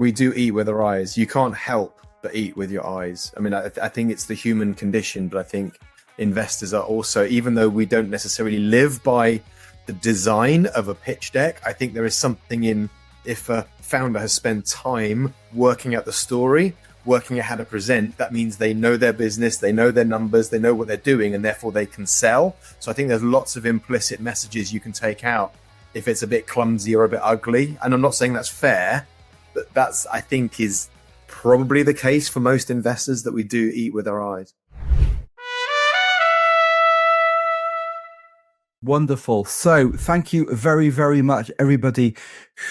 we do eat with our eyes. You can't help but eat with your eyes. I mean, I think it's the human condition, but I think investors are also, even though we don't necessarily live by the design of a pitch deck, I think there is something in, if a founder has spent time working out the story, working out how to present, that means they know their business, they know their numbers, they know what they're doing, and therefore they can sell. So I think there's lots of implicit messages you can take out if it's a bit clumsy or a bit ugly. And I'm not saying that's fair, but that's, I think, is probably the case for most investors, that we do eat with our eyes. Wonderful. So thank you very, very much, everybody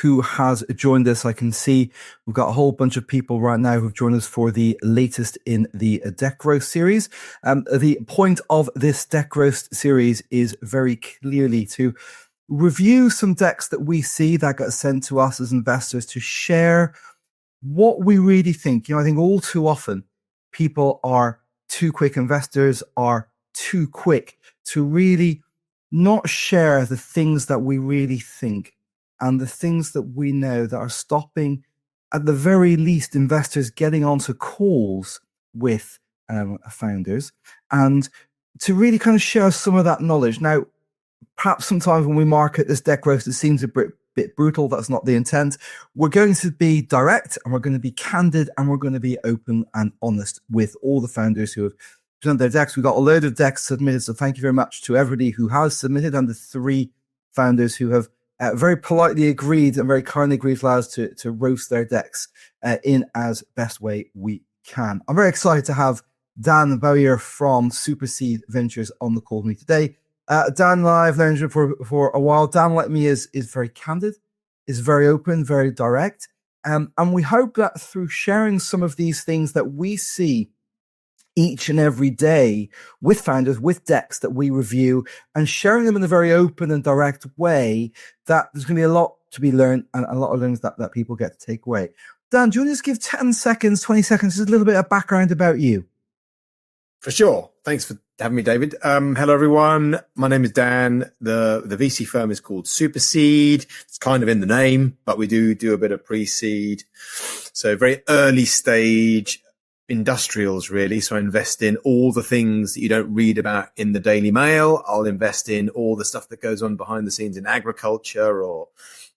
who has joined us. I can see we've got a whole bunch of people right now who've joined us for the latest in the Deck Roast series. The point of this Deck Roast series is very clearly to review some decks that we see that got sent to us as investors, to share what we really think. You know, I think all too often people are too quick, investors are too quick to really not share the things that we really think and the things that we know that are stopping, at the very least, investors getting onto calls with founders, and to really kind of share some of that knowledge. Now, perhaps sometimes when we market this deck roast, it seems a bit brutal. That's not the intent. We're going to be direct, and we're going to be candid, and we're going to be open and honest with all the founders who have present their decks. We've got a load of decks submitted, so thank you very much to everybody who has submitted, and the 3 founders who have very politely agreed and very kindly agreed to allow us to roast their decks in as best way we can. I'm very excited to have Dan Bowyer from Superseed Ventures on the call with me today. Dan and I have known him for a while. Dan, like me, is very candid, is very open, very direct, and we hope that through sharing some of these things that we see each and every day with founders, with decks that we review, and sharing them in a very open and direct way, that there's going to be a lot to be learned and a lot of learnings that people get to take away. Dan, do you want to just give 10 seconds, 20 seconds, just a little bit of background about you? For sure. Thanks for having me, David. Hello, everyone. My name is Dan. The VC firm is called Superseed. It's kind of in the name, but we do a bit of pre-seed. So very early stage industrials, really. So I invest in all the things that you don't read about in the Daily Mail. I'll invest in all the stuff that goes on behind the scenes in agriculture or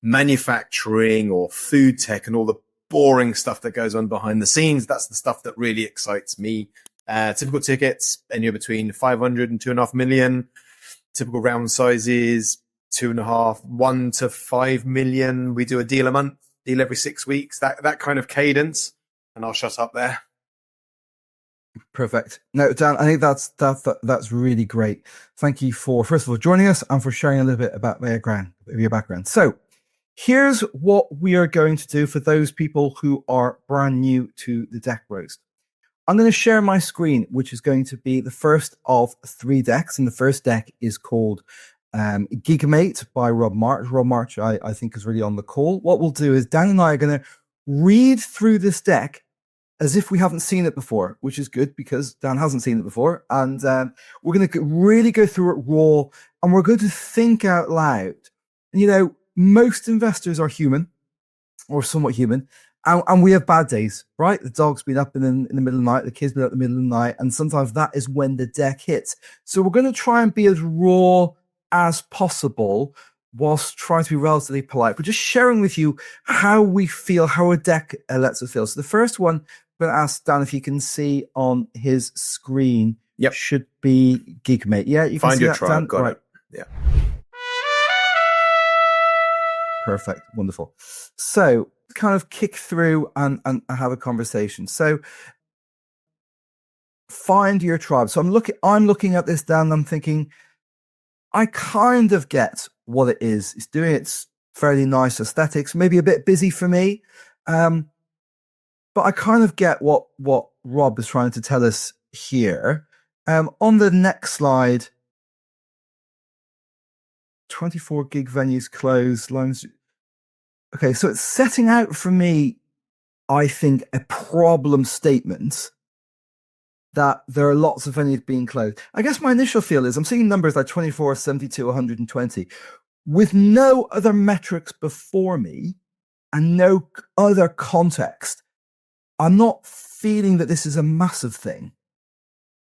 manufacturing or food tech, and all the boring stuff that goes on behind the scenes. That's the stuff that really excites me. Typical tickets, anywhere between 500 and 2.5 million. Typical round sizes, 2.5, 1 to 5 million. We do a deal a month, deal every 6 weeks, that kind of cadence. And I'll shut up there. Perfect. No, Dan, I think that's really great. Thank you for, first of all, joining us and for sharing a little bit about your background. So here's what we are going to do for those people who are brand new to the Deck Roast. I'm going to share my screen, which is going to be the first of 3 decks. And the first deck is called GigMate by Rob March. Rob March, I think, is really on the call. What we'll do is Dan and I are going to read through this deck as if we haven't seen it before, which is good because Dan hasn't seen it before. And we're going to really go through it raw, and we're going to think out loud. And, you know, most investors are human, or somewhat human, and we have bad days, right? The dog's been up in the middle of the night, the kid's been up in the middle of the night, and sometimes that is when the deck hits. So we're going to try and be as raw as possible whilst trying to be relatively polite, but just sharing with you how we feel, how a deck lets us feel. So the first one, I'm going to ask Dan if you can see on his screen. Yep. Should be GigMate. Yeah, you can Find see your that, tribe. Dan? Got right. it. Yeah. Perfect. Wonderful. So kind of kick through and have a conversation. So find your tribe. So I'm looking at this, Dan, and I'm thinking, I kind of get what it is. It's doing its fairly nice aesthetics, maybe a bit busy for me. But I kind of get what Rob is trying to tell us here. On the next slide, 24 gig venues closed. Loans. Okay, so it's setting out for me, I think, a problem statement that there are lots of venues being closed. I guess my initial feel is I'm seeing numbers like 24, 72, 120 with no other metrics before me. and no other context, I'm not feeling that this is a massive thing.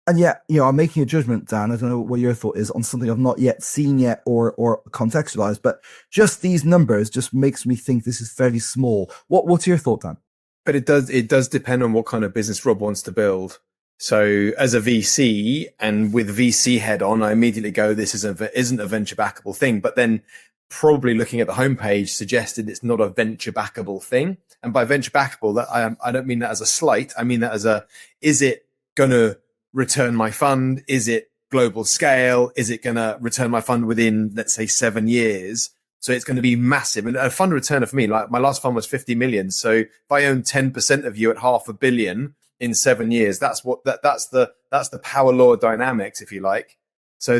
And yet, I'm making a judgment, Dan. I don't know what your thought is on something I've not yet seen yet or contextualized, but just these numbers just makes me think this is fairly small. What's your thought, Dan? But it does depend on what kind of business Rob wants to build. So as a VC and with VC head on, I immediately go, this isn't a venture backable thing. But then probably looking at the homepage suggested it's not a venture backable thing. And by venture backable, that I don't mean that as a slight. I mean that as is it going to return my fund? Is it global scale? Is it going to return my fund within, let's say, 7 years? So it's going to be massive. And a fund returner for me, like my last fund was 50 million. So if I own 10% of you at $500 million in 7 years, that's the power law dynamics, if you like. So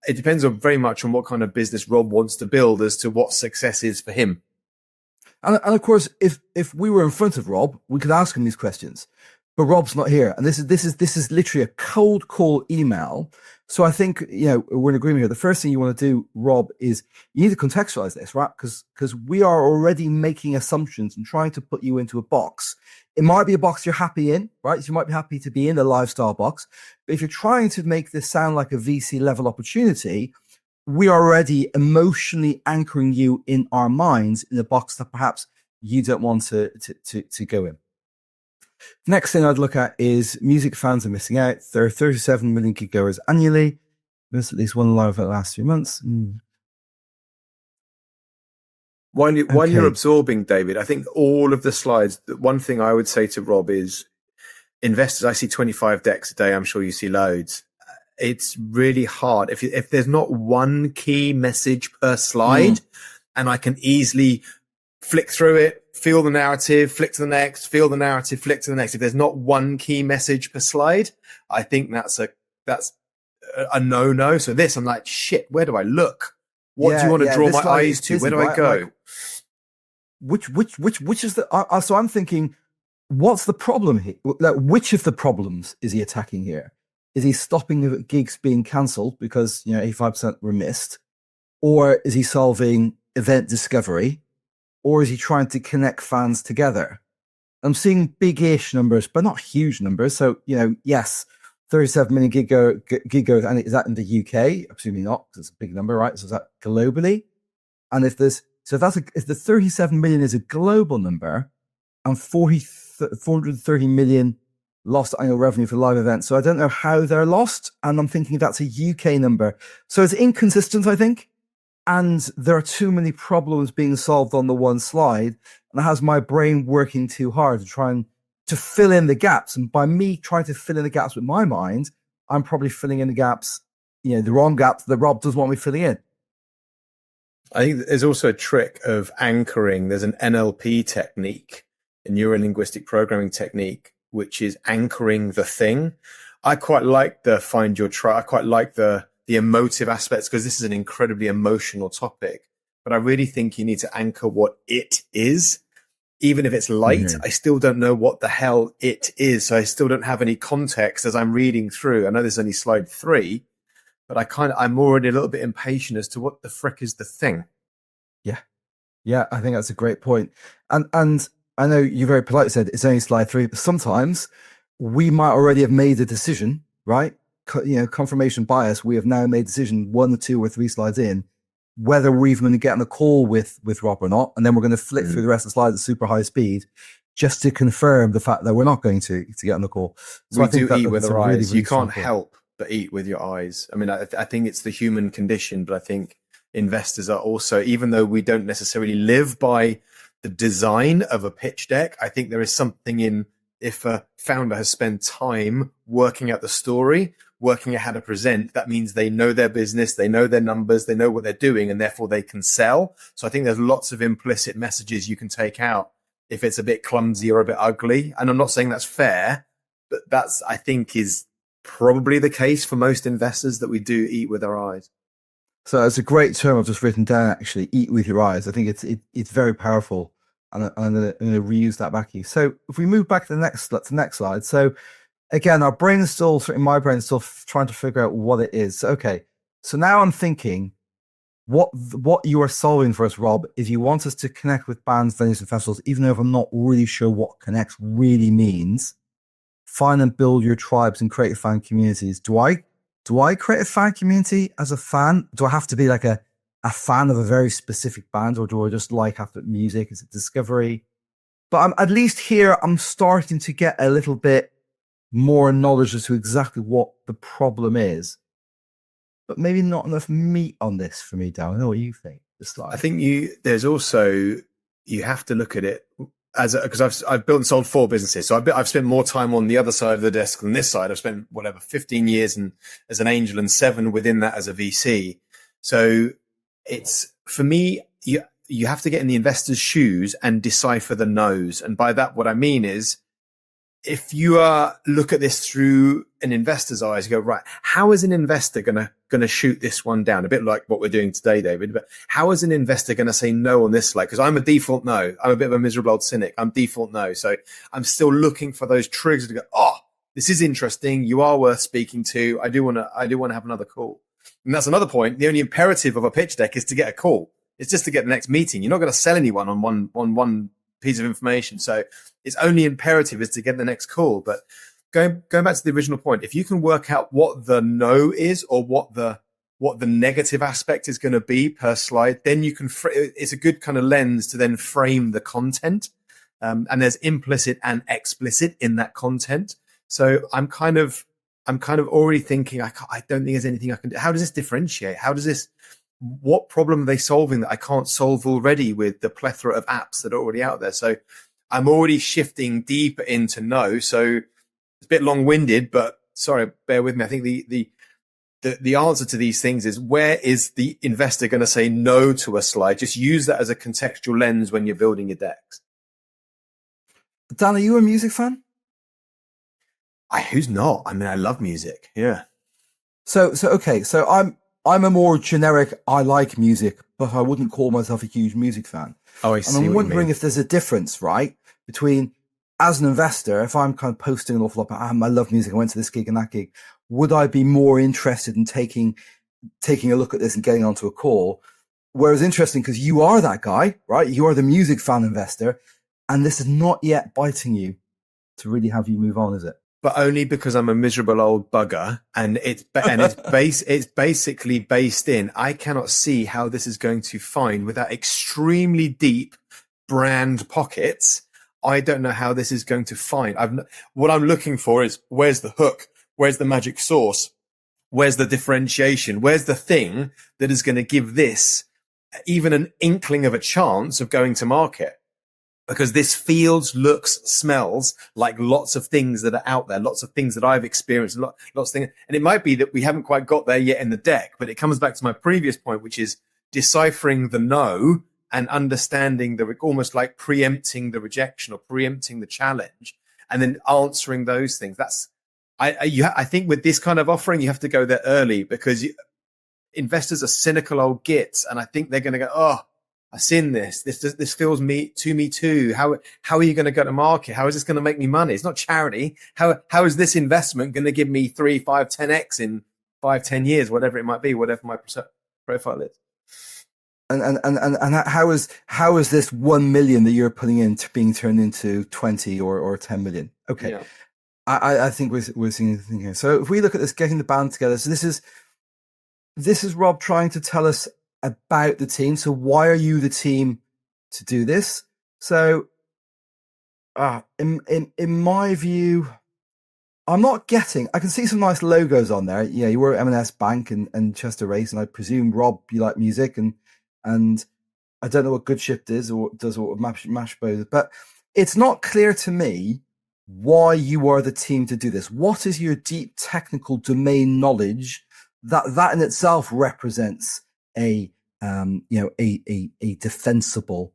it depends on very much on what kind of business Rob wants to build as to what success is for him. And of course, if we were in front of Rob, we could ask him these questions. But Rob's not here, and this is literally a cold call email. So I think we're in agreement here. The first thing you want to do, Rob, is you need to contextualize this, right? Because we are already making assumptions and trying to put you into a box. It might be a box you're happy in, right? So you might be happy to be in a lifestyle box. But if you're trying to make this sound like a VC level opportunity, we are already emotionally anchoring you in our minds in a box that perhaps you don't want to go in. Next thing I'd look at is music fans are missing out. There are 37 million gig goers annually. Missed at least one live over the last 3 months. While you're absorbing, David, I think all of the slides, one thing I would say to Rob is investors, I see 25 decks a day. I'm sure you see loads. It's really hard. If there's not one key message per slide and I can easily flick through it, feel the narrative, flick to the next, feel the narrative, flick to the next. If there's not one key message per slide, I think that's a no-no. So this, I'm like, shit, where do I look? What do you want to draw my eyes to? Where do I go? Which is the, so I'm thinking, what's the problem here? Like, which of the problems is he attacking here? Is he stopping gigs being cancelled because, 85% were missed? Or is he solving event discovery? Or is he trying to connect fans together? I'm seeing big-ish numbers, but not huge numbers. So, yes, 37 million gig goers, and is that in the UK? Absolutely not, because it's a big number, right? So is that globally? And if the 37 million is a global number, and 430 million lost annual revenue for live events. So I don't know how they're lost, and I'm thinking that's a UK number. So it's inconsistent, I think. And there are too many problems being solved on the one slide, and it has my brain working too hard to try to fill in the gaps. And by me trying to fill in the gaps with my mind, I'm probably filling in the gaps, the wrong gaps that Rob doesn't want me filling in. I think there's also a trick of anchoring. There's an NLP technique, a neuro-linguistic programming technique, which is anchoring the thing. I quite like the find your tribe. I quite like the emotive aspects, because this is an incredibly emotional topic. But I really think you need to anchor what it is. Even if it's light, I still don't know what the hell it is. So I still don't have any context as I'm reading through. I know there's only slide 3, but I'm already a little bit impatient as to what the frick is the thing. Yeah, I think that's a great point. And I know you very politely said it's only slide 3, but sometimes we might already have made a decision, right? Confirmation bias. We have now made a decision 1 or 2 or 3 slides in, whether we're even going to get on a call with Rob or not. And then we're going to flick through the rest of the slides at super high speed just to confirm the fact that we're not going to get on the call. So we do eat with our eyes. You can't help but eat with your eyes. I mean, I think it's the human condition, but I think investors are also, even though we don't necessarily live by the design of a pitch deck, I think there is something in, if a founder has spent time working out the story, working out how to present, that means they know their business, they know their numbers, they know what they're doing, and therefore they can sell. So I think there's lots of implicit messages you can take out if it's a bit clumsy or a bit ugly. And I'm not saying that's fair, but that's, I think, is probably the case for most investors, that we do eat with our eyes. So it's a great term I've just written down, actually, eat with your eyes. I think it's very powerful. And I'm going to reuse that back to you. So if we move back to the next slide. So again, our brain is still, certainly my brain is still trying to figure out what it is. So, okay. So now I'm thinking, what you are solving for us, Rob, is you want us to connect with bands, venues, and festivals, even though I'm not really sure what connect really means. Find and build your tribes and create fan communities. Do I create a fan community as a fan? Do I have to be like a fan of a very specific band, or do I just like after music? Is it discovery? But I'm at least here, I'm starting to get a little bit more knowledge as to exactly what the problem is. But maybe not enough meat on this for me, Dan. I don't know what you think. I think there's also, you have to look at it because I've built and sold 4 businesses. So I've spent more time on the other side of the desk than this side. I've spent 15 years as an angel and 7 within that as a VC. So it's, for me, you have to get in the investor's shoes and decipher the no's. And by that, what I mean is, if you look at this through an investor's eyes, you go, right, how is an investor gonna shoot this one down? A bit like what we're doing today, David, but how is an investor gonna say no on this slide? Because I'm a default no. I'm a bit of a miserable old cynic. I'm default no. So I'm still looking for those triggers to go, oh, this is interesting. You are worth speaking to. I do want to have another call. And that's another point. The only imperative of a pitch deck is to get a call. It's just to get the next meeting. You're not going to sell anyone on one piece of information. So its only imperative is to get the next call. But going back to the original point, if you can work out what the no is, or what the negative aspect is going to be per slide, then you can, it's a good kind of lens to then frame the content. And there's implicit and explicit in that content. So I'm kind of already thinking, I don't think there's anything I can do. How does this differentiate? What problem are they solving that I can't solve already with the plethora of apps that are already out there? So I'm already shifting deeper into no. So it's a bit long-winded, but sorry, bear with me. I think the answer to these things is, where is the investor going to say no to a slide? Just use that as a contextual lens when you're building your decks. Dan, are you a music fan? Who's not? I mean, I love music. Yeah. So okay. So I'm a more generic, I like music, but I wouldn't call myself a huge music fan. Oh, I see. And I'm wondering if there's a difference, right, between, as an investor, if I'm kind of posting an awful lot about, I love music, I went to this gig and that gig, would I be more interested in taking a look at this and getting onto a call? Whereas interesting, because you are that guy, right? You are the music fan investor, and this is not yet biting you to really have you move on, is it? But only because I'm a miserable old bugger, and it's basically based in, I cannot see how this is going to find, without extremely deep brand pockets. I don't know how this is going to find. What I'm looking for is, where's the hook? Where's the magic sauce? Where's the differentiation? Where's the thing that is going to give this even an inkling of a chance of going to market? Because this feels, looks, smells like lots of things that are out there, lots of things that I've experienced, lots of things. And it might be that we haven't quite got there yet in the deck, but it comes back to my previous point, which is deciphering the no and understanding almost like preempting the rejection or preempting the challenge, and then answering those things. I think with this kind of offering, you have to go there early, because investors are cynical old gits. And I think they're going to go, oh, I've seen this. This feels me too. How are you going to go to market? How is this going to make me money? It's not charity. How is this investment going to give me 3, 5, 10x in 5, 10 years, whatever it might be, whatever my profile is? And how is this 1 million that you're putting in being turned into 20 or 10 million? Okay. Yeah. I think we're seeing the thing here. So if we look at this, getting the band together, so this is Rob trying to tell us about the team. So why are you the team to do this? So in my view, I'm not getting, I can see some nice logos on there. Yeah, you were at M&S Bank and Chester Race, and I presume, Rob, you like music, and I don't know what Good Shift is or does what Mashbo is, but it's not clear to me why you are the team to do this. What is your deep technical domain knowledge that in itself represents a defensible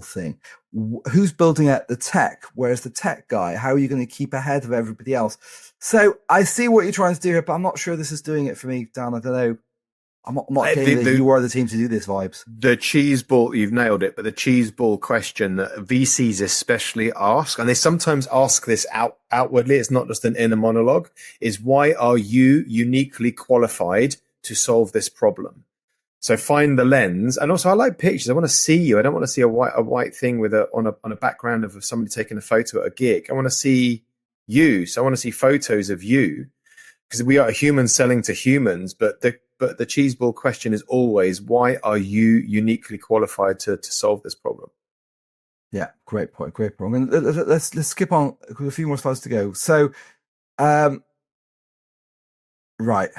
thing? Who's building out the tech? Where's the tech guy? How are you going to keep ahead of everybody else? So I see what you're trying to do here, but I'm not sure this is doing it for me, Dan. I don't know. I'm not getting that you are the team to do this vibes. The cheese ball, you've nailed it, but the cheese ball question that VCs especially ask, and they sometimes ask this outwardly, it's not just an inner monologue, is why are you uniquely qualified to solve this problem? So find the lens. And also I like pictures. I want to see you. I don't want to see a white thing with on a background of somebody taking a photo at a gig. I want to see you. So I want to see photos of you, because we are humans selling to humans. But the cheeseball question is always, why are you uniquely qualified to solve this problem? Yeah, great point. Great point. And let's skip on a few more slides to go. So, right.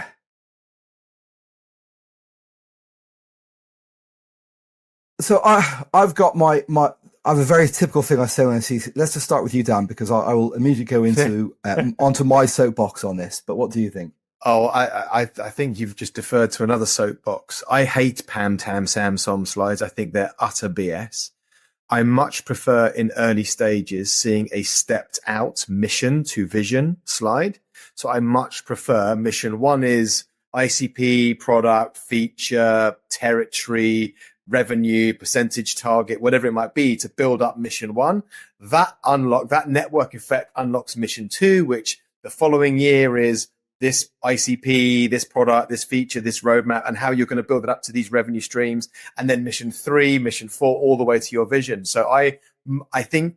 So I've got my I have a very typical thing I say when I see. Let's just start with you, Dan, because I will immediately go into onto my soapbox on this. But what do you think? Oh, I think you've just deferred to another soapbox. I hate Pam Tam Sam Som slides. I think they're utter BS. I much prefer in early stages seeing a stepped out mission to vision slide. So I much prefer mission one is ICP, product, feature, territory, revenue, percentage target, whatever it might be, to build up mission one. That network effect unlocks mission two, which the following year is this ICP, this product, this feature, this roadmap, and how you're going to build it up to these revenue streams. And then mission three, mission four, all the way to your vision. So I think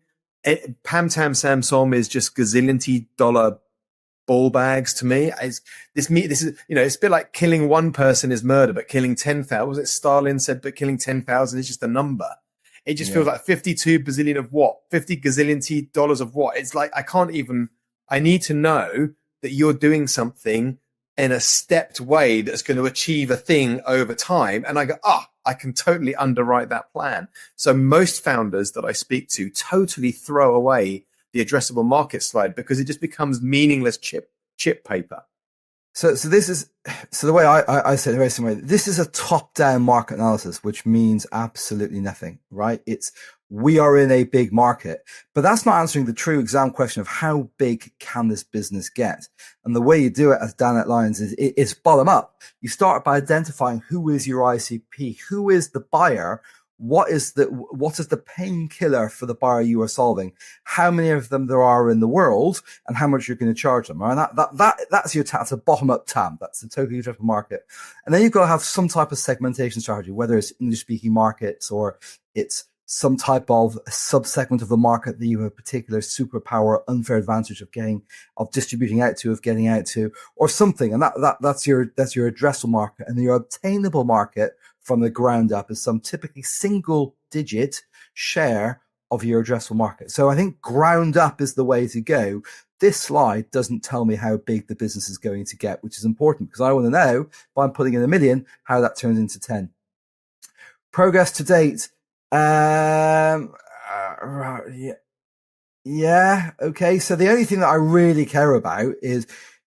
Pam Tam Sam Som is just gazillion dollar ball bags to me. This is, it's a bit like killing one person is murder, but killing 10,000, was it Stalin said, but killing 10,000 is just a number. It just feels like 52 bazillion of what? 50 gazillion dollars of what? It's like, I need to know that you're doing something in a stepped way that's going to achieve a thing over time. And I go, I can totally underwrite that plan. So most founders that I speak to totally throw away the addressable market slide because it just becomes meaningless chip paper. So the way I say it very similar. This is a top-down market analysis, which means absolutely nothing, right? We are in a big market, but that's not answering the true exam question of how big can this business get? And the way you do it, as Dan outlines, is it's bottom up. You start by identifying who is your ICP, who is the buyer, what is the painkiller for the buyer you are solving, how many of them there are in the world, and how much you're going to charge them. Right? That's your that's a bottom up TAM. That's a totally different market. And then you've got to have some type of segmentation strategy, whether it's English speaking markets or it's some type of sub-segment of the market that you have a particular superpower, unfair advantage of distributing out to, of getting out to, or something. And that's your addressable market. And your obtainable market from the ground up is some typically single digit share of your addressable market. So I think ground up is the way to go. This slide doesn't tell me how big the business is going to get, which is important because I want to know if I'm putting in $1 million, how that turns into 10. Progress to date. Okay. So the only thing that I really care about is,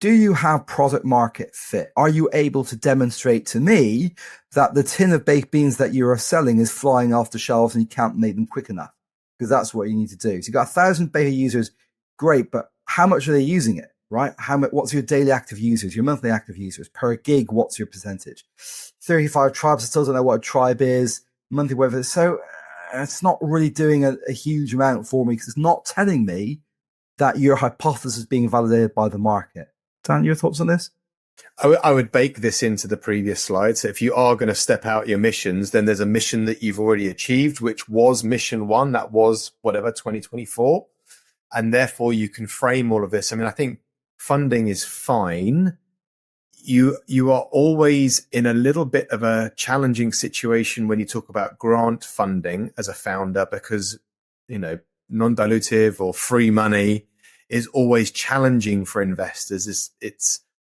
do you have product market fit? Are you able to demonstrate to me that the tin of baked beans that you are selling is flying off the shelves and you can't make them quick enough? Because that's what you need to do. So you've got 1,000 beta users. Great. But how much are they using it? Right? What's your daily active users, your monthly active users per gig? What's your percentage? 35 tribes. I still don't know what a tribe is. Monthly whatever. So it's not really doing a huge amount for me because it's not telling me that your hypothesis is being validated by the market. Dan, your thoughts on this? I would bake this into the previous slide. So if you are going to step out your missions, then there's a mission that you've already achieved, which was mission one. That was 2024. And therefore you can frame all of this. I mean, I think funding is fine. You are always in a little bit of a challenging situation when you talk about grant funding as a founder, because, non-dilutive or free money is always challenging for investors.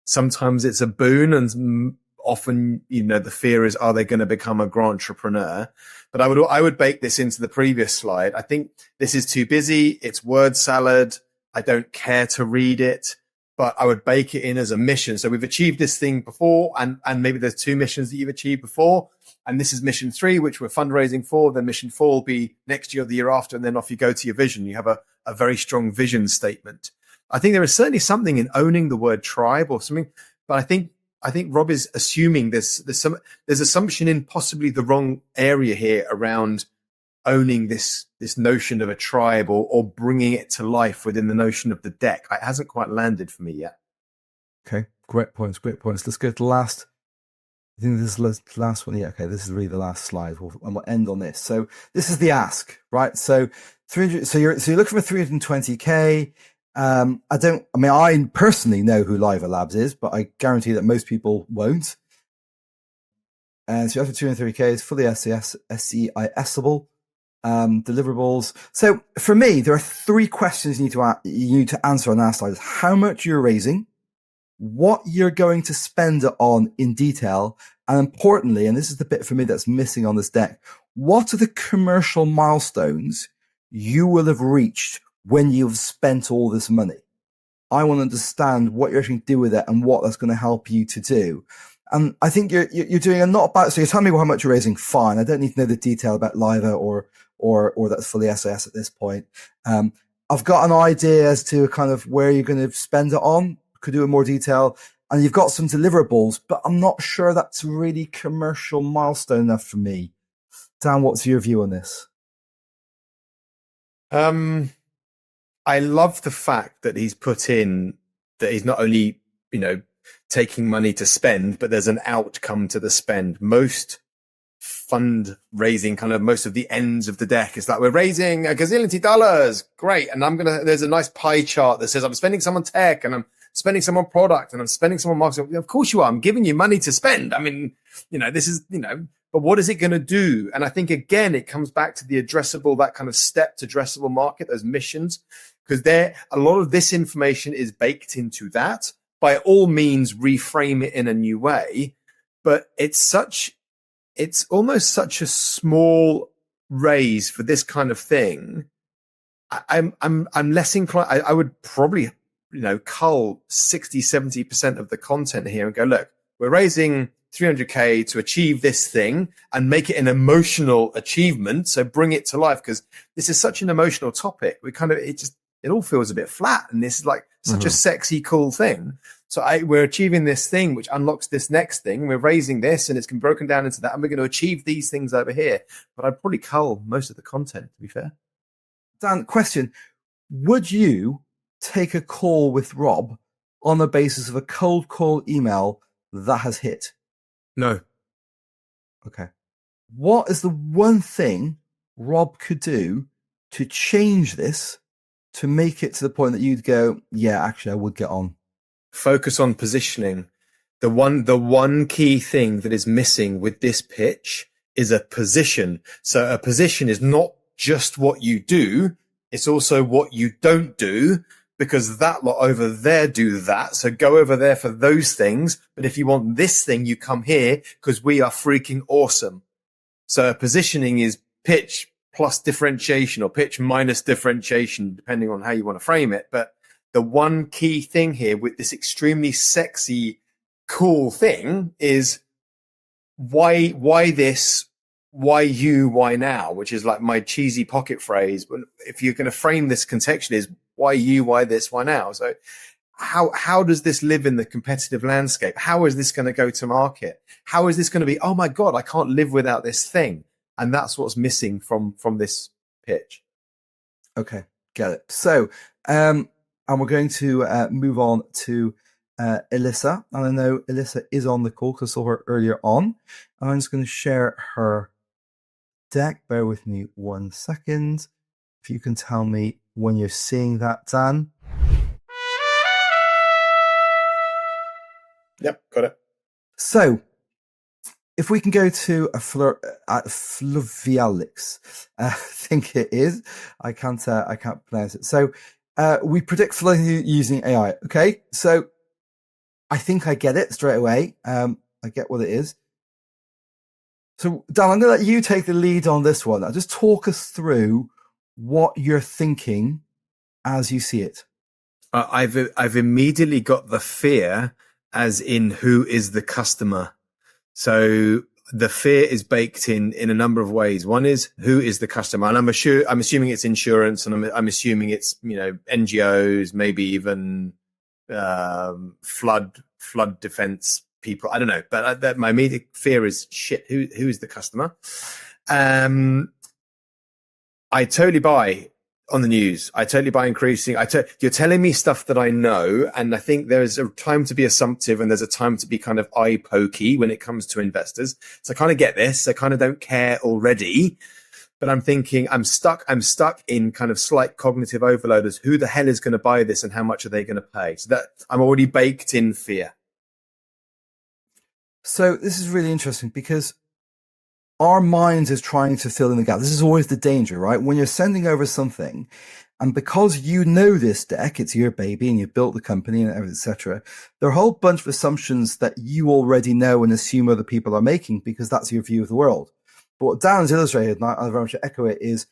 Sometimes it's a boon, and often, the fear is, are they going to become a grant entrepreneur? But I would bake this into the previous slide. I think this is too busy. It's word salad. I don't care to read it. But I would bake it in as a mission. So we've achieved this thing before, and maybe there's 2 missions that you've achieved before. And this is mission 3, which we're fundraising for. Then mission 4 will be next year or the year after. And then off you go to your vision. You have a very strong vision statement. I think there is certainly something in owning the word tribe or something. But I think Rob is assuming there's assumption in possibly the wrong area here around owning this notion of a tribe or bringing it to life within the notion of the deck. It hasn't quite landed for me yet. Okay, great points. Let's go to the last I think this is the last one. Yeah, okay, this is really the last slide. And we'll end on this. So this is the ask, right? So 300. So you're looking for 320K. I personally know who Liva Labs is, but I guarantee that most people won't. And so you have 230K, it's fully SCISable. Deliverables. So for me, there are three questions you need to answer on that slide: how much you're raising, what you're going to spend it on in detail, and importantly, and this is the bit for me that's missing on this deck, what are the commercial milestones you will have reached when you've spent all this money? I want to understand what you're actually do with it and what that's going to help you to do. And I think you're doing a lot about, so you're telling me how much you're raising, fine. I don't need to know the detail about Liva or that's fully SAS at this point. I've got an idea as to kind of where you're going to spend it on, could do in more detail, and you've got some deliverables, but I'm not sure that's really commercial milestone enough for me. Dan, what's your view on this? I love the fact that he's put in that he's not only, taking money to spend, but there's an outcome to the spend. Most fundraising, kind of most of the ends of the deck is like, we're raising $1 gazillion. Great. And there's a nice pie chart that says I'm spending some on tech and I'm spending some on product and I'm spending some on marketing. Of course you are. I'm giving you money to spend. I mean, this is, but what is it going to do? And I think, again, it comes back to the addressable, that kind of stepped addressable market, those missions, because a lot of this information is baked into that. By all means, reframe it in a new way, but it's almost such a small raise for this kind of thing. I'm less inclined. I would probably, cull 60-70% of the content here and go, look, we're raising 300K to achieve this thing and make it an emotional achievement. So bring it to life, because this is such an emotional topic. It all feels a bit flat, and this is like such a sexy, cool thing. So we're achieving this thing, which unlocks this next thing. We're raising this, and it's been broken down into that, and we're going to achieve these things over here. But I'd probably cull most of the content, to be fair. Dan, question: would you take a call with Rob on the basis of a cold call email that has hit? No. Okay. What is the one thing Rob could do to change this, to make it to the point that you'd go, yeah, actually, I would get on? Focus on positioning. The one key thing that is missing with this pitch is a position. So a position is not just what you do, it's also what you don't do, because that lot over there do that. So go over there for those things. But if you want this thing, you come here, because we are freaking awesome. So positioning is pitch plus differentiation, or pitch minus differentiation, depending on how you want to frame it. But the one key thing here with this extremely sexy, cool thing is why this, why you, why now, which is like my cheesy pocket phrase. But if you're going to frame this contextually, is why you, why this, why now? So how does this live in the competitive landscape? How is this going to go to market? How is this going to be, oh my God, I can't live without this thing? And that's what's missing from this pitch. Okay, get it. So, and we're going to move on to Alyssa. And I know Alyssa is on the call because I saw her earlier on. And I'm just going to share her deck. Bear with me 1 second. If you can tell me when you're seeing that, Dan. Yep, got it. So, if we can go to a Fluvialix, I think it is. I can't pronounce it. So, we predict flooding using AI. Okay, so I think I get it straight away. I get what it is. So, Dan, I'm going to let you take the lead on this one. Now, just talk us through what you're thinking as you see it. I've immediately got the fear, as in who is the customer. So the fear is baked in a number of ways. One is, who is the customer? And I'm assuming it's insurance, and I'm assuming it's, NGOs, maybe even flood defense people. I don't know, but my immediate fear is, shit, who is the customer? I totally buy On the news. I totally buy increasing. You're telling me stuff that I know. And I think there's a time to be assumptive and there's a time to be kind of eye pokey when it comes to investors. So I kind of get this. I kind of don't care already, but I'm thinking I'm stuck in kind of slight cognitive overload as who the hell is going to buy this and how much are they going to pay? So that I'm already baked in fear. So this is really interesting because our minds is trying to fill in the gap. This is always the danger, right? When you're sending over something, and because you know this deck, it's your baby, and you built the company and everything, etc. There are a whole bunch of assumptions that you already know and assume other people are making because that's your view of the world. But what Dan's illustrated, and I very much echo it, is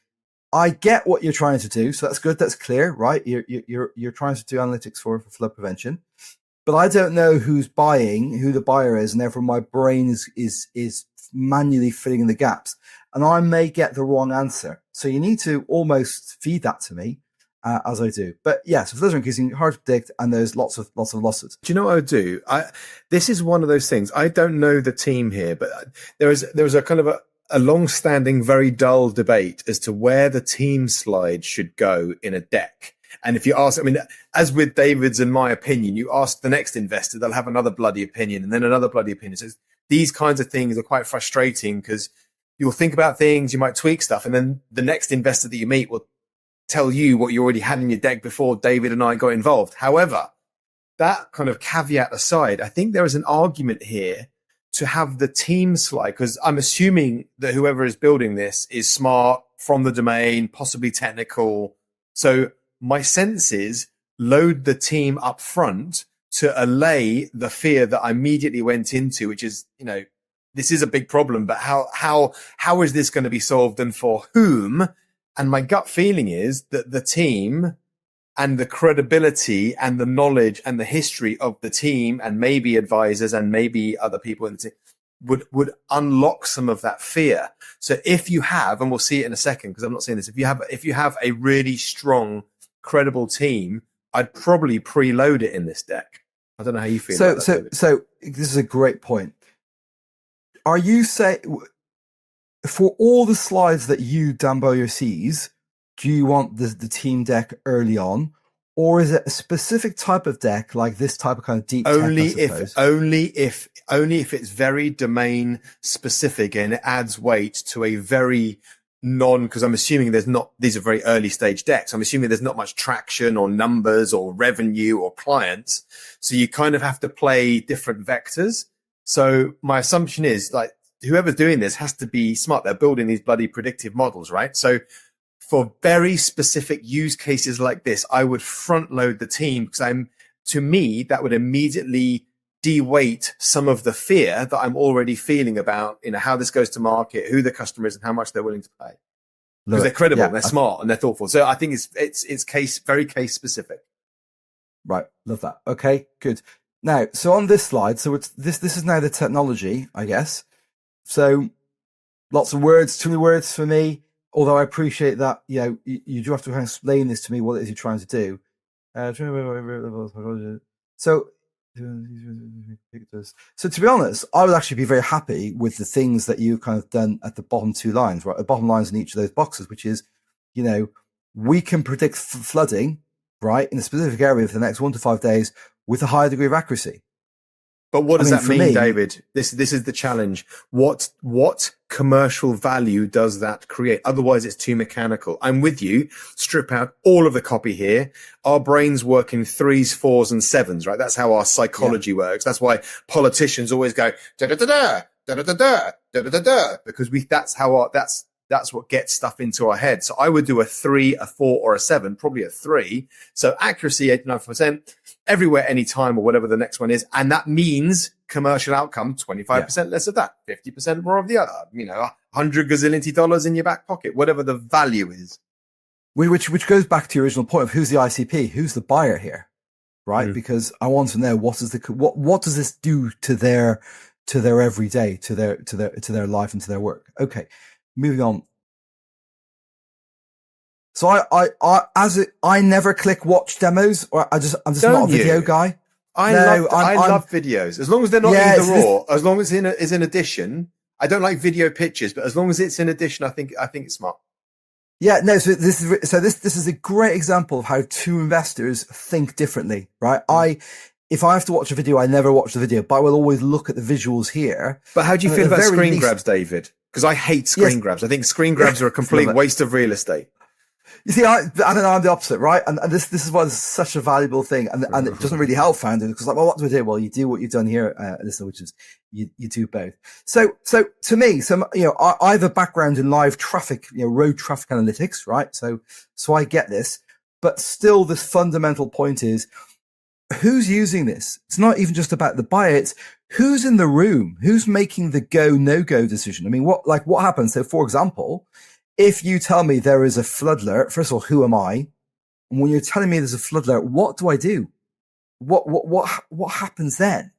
I get what you're trying to do, so that's good, that's clear, right? You're trying to do analytics for flood prevention, but I don't know who's buying, who the buyer is, and therefore my brain is manually filling in the gaps, and I may get the wrong answer. So you need to almost feed that to me as I do. But yes, so those are increasing, hard to predict, and there's lots of losses. Do you know what I would do? This is one of those things. I don't know the team here, but there was a kind of a long-standing, very dull debate as to where the team slide should go in a deck. And if you ask, I mean, as with David's and my opinion, you ask the next investor, they'll have another bloody opinion and then another bloody opinion. So these kinds of things are quite frustrating because you'll think about things, you might tweak stuff, and then the next investor that you meet will tell you what you already had in your deck before David and I got involved. However, that kind of caveat aside, I think there is an argument here to have the team slide, because I'm assuming that whoever is building this is smart, from the domain, possibly technical. So my sense is load the team up front to allay the fear that I immediately went into, which is, this is a big problem, but how is this going to be solved and for whom? And my gut feeling is that the team and the credibility and the knowledge and the history of the team and maybe advisors and maybe other people in the team would unlock some of that fear. So if you have, and we'll see it in a second, because I'm not saying this, if you have a really strong, credible team, I'd probably preload it in this deck. I don't know how you feel. So this is a great point. Are you saying for all the slides that you, Dan Bowyer, sees, do you want the team deck early on, or is it a specific type of deck like this type of kind of deep only tech, only if it's very domain specific and it adds weight to a very because I'm assuming these are very early stage decks. I'm assuming there's not much traction or numbers or revenue or clients. So you kind of have to play different vectors. So my assumption is like whoever's doing this has to be smart. They're building these bloody predictive models, right? So for very specific use cases like this, I would front load the team because to me, that would immediately de-weight some of the fear that I'm already feeling about, how this goes to market, who the customer is and how much they're willing to pay. Because they're credible, they're smart and they're thoughtful. So I think it's very case specific. Right. Love that. Okay, good. Now, so on this slide, so this is now the technology, I guess. So lots of words, too many words for me. Although I appreciate that, you do have to kind of explain this to me, what it is you're trying to do. So to be honest, I would actually be very happy with the things that you've kind of done at the bottom two lines, right? The bottom lines in each of those boxes, which is, we can predict flooding, right, in a specific area for the next 1 to 5 days with a high degree of accuracy. But what does that mean, David? This is the challenge. What commercial value does that create? Otherwise, it's too mechanical. I'm with you. Strip out all of the copy here. Our brains work in 3s, 4s, and 7s, right? That's how our psychology works. That's why politicians always go da da da da da da da da da da, because that's what gets stuff into our head. So I would do a 3, a 4, or a 7, probably a 3. So accuracy 89%, everywhere, anytime, or whatever the next one is. And that means commercial outcome, 25% less of that, 50% more of the other, $100 gazillion in your back pocket, whatever the value is. Which goes back to your original point of who's the ICP, who's the buyer here, right? Mm. Because I want to know what does this do to their everyday, to their life and to their work. Okay. Moving on. So I never click watch demos, or I'm just not a video guy. I love videos as long as they're not either or. As long as it's in addition. I don't like video pictures, but as long as it's in addition, I think it's smart. Yeah, no. So this is a great example of how two investors think differently, right? If I have to watch a video, I never watch the video, but I will always look at the visuals here. But how do you And feel at the about very screen least- grabs, David? Because I hate screen Yes. grabs. I think screen grabs are a complete Love it. waste of real estate. You see, I don't know, I'm the opposite, right? And this is why it's such a valuable thing. And it doesn't really help founders because like, well, what do I do? Well, you do what you've done here, Alyssa, which is you do both. So to me, I have a background in live traffic, road traffic analytics, right? So I get this, but still this fundamental point is who's using this? It's not even just about the buyer. It's who's in the room, who's making the go, no go decision. I mean, what happens? So for example, if you tell me there is a flood alert, first of all, who am I? And when you're telling me there's a flood alert, what do I do? What happens then?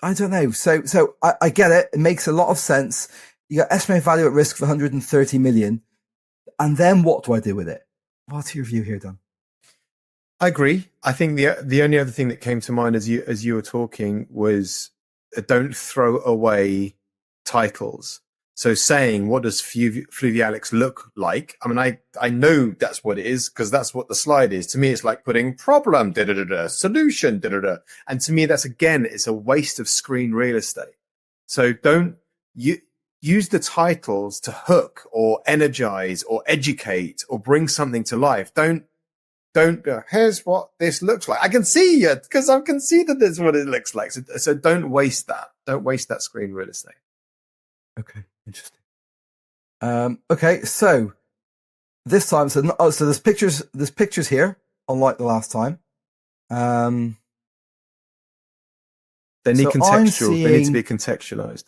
I don't know. So I get it. It makes a lot of sense. You got estimated value at risk of 130 million. And then what do I do with it? What's your view here, Dan? I agree. I think the only other thing that came to mind as you were talking was don't throw away titles. So saying, what does Fluvialix look like? I mean, I know that's what it is because that's what the slide is. To me, it's like putting problem, solution, And to me, it's a waste of screen real estate. So don't use the titles to hook or energize or educate or bring something to life. Don't go, here's what this looks like. I can see it because I can see that this is what it looks like. So don't waste that. Don't waste that screen real estate. Okay, interesting. Okay, so this time, so there's pictures here, unlike the last time. They need contextual. They need to be contextualized.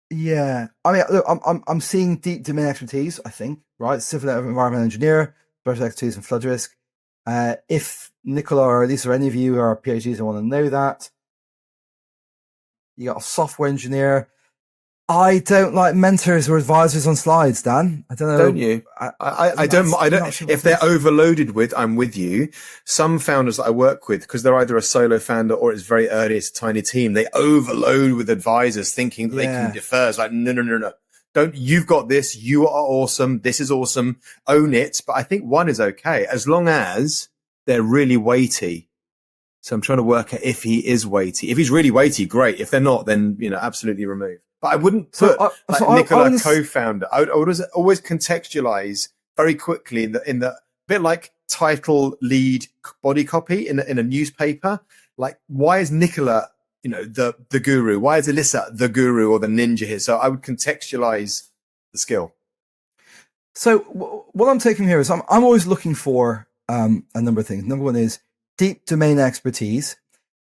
Yeah, I mean, look, I'm seeing deep domain expertise. I think right, civil environmental engineer, special expertise in flood risk. If Nicola or Lisa or any of you are PhDs, I want to know that. You got a software engineer. I don't like mentors or advisors on slides, Dan. I don't know. Don't you? I don't. Sure if they're overloaded with, I'm with you. Some founders that I work with, because they're either a solo founder or it's very early, it's a tiny team. They overload with advisors, thinking that they can defer. It's like no. Don't. You've got this. You are awesome. This is awesome. Own it. But I think one is okay as long as they're really weighty. So I'm trying to work out if he is weighty. If he's really weighty, great. If they're not, then absolutely remove. But I wouldn't put Nicola co-founder. I would always contextualize very quickly in the bit like title, lead, body copy in a newspaper. Like, why is Nicola, the guru? Why is Alyssa the guru or the ninja here? So I would contextualize the skill. So what I'm taking here is I'm always looking for a number of things. Number one is deep domain expertise.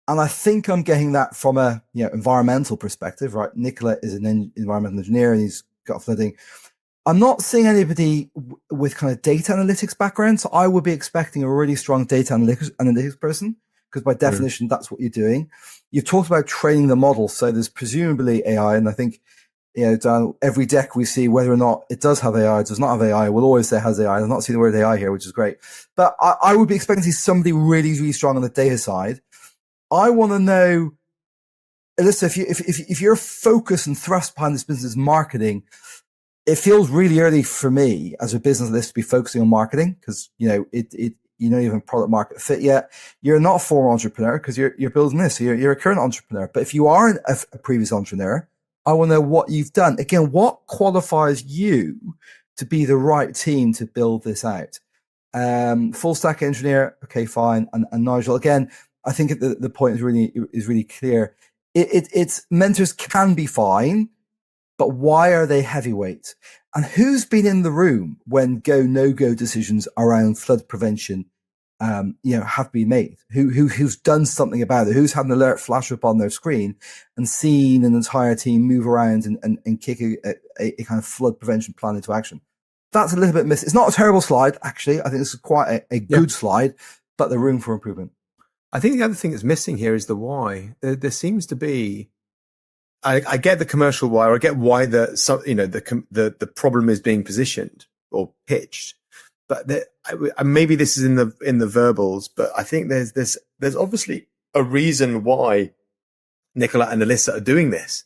And I think I'm getting that from a environmental perspective, right? Nicola is an environmental engineer and he's got flooding. I'm not seeing anybody with kind of data analytics background. So I would be expecting a really strong data analytics person because by definition, that's what you're doing. You've talked about training the model. So there's presumably AI. And I think, Dan, every deck we see, whether or not it does have AI, does not have AI, we'll always say it has AI. I'm not seeing the word AI here, which is great. But I would be expecting to see somebody really, really strong on the data side. I want to know, Alyssa, if your focus and thrust behind this business is marketing, it feels really early for me as a business like this to be focusing on marketing because you don't even have product market fit yet. You're not a former entrepreneur because you're building this. So you're a current entrepreneur. But if you are a previous entrepreneur, I want to know what you've done. Again, what qualifies you to be the right team to build this out? Full stack engineer, okay, fine. And Nigel, again, I think the point is really clear. It's mentors can be fine, but why are they heavyweight? And who's been in the room when go no go decisions around flood prevention, have been made? Who's done something about it? Who's had an alert flash up on their screen and seen an entire team move around and kick a kind of flood prevention plan into action? That's a little bit missing. It's not a terrible slide, actually. I think this is quite a good slide, but there's room for improvement. I think the other thing that's missing here is the why. There seems to be, I get the commercial why, or I get why the problem is being positioned or pitched, but maybe this is in the verbals. But I think there's obviously a reason why Nicola and Alyssa are doing this.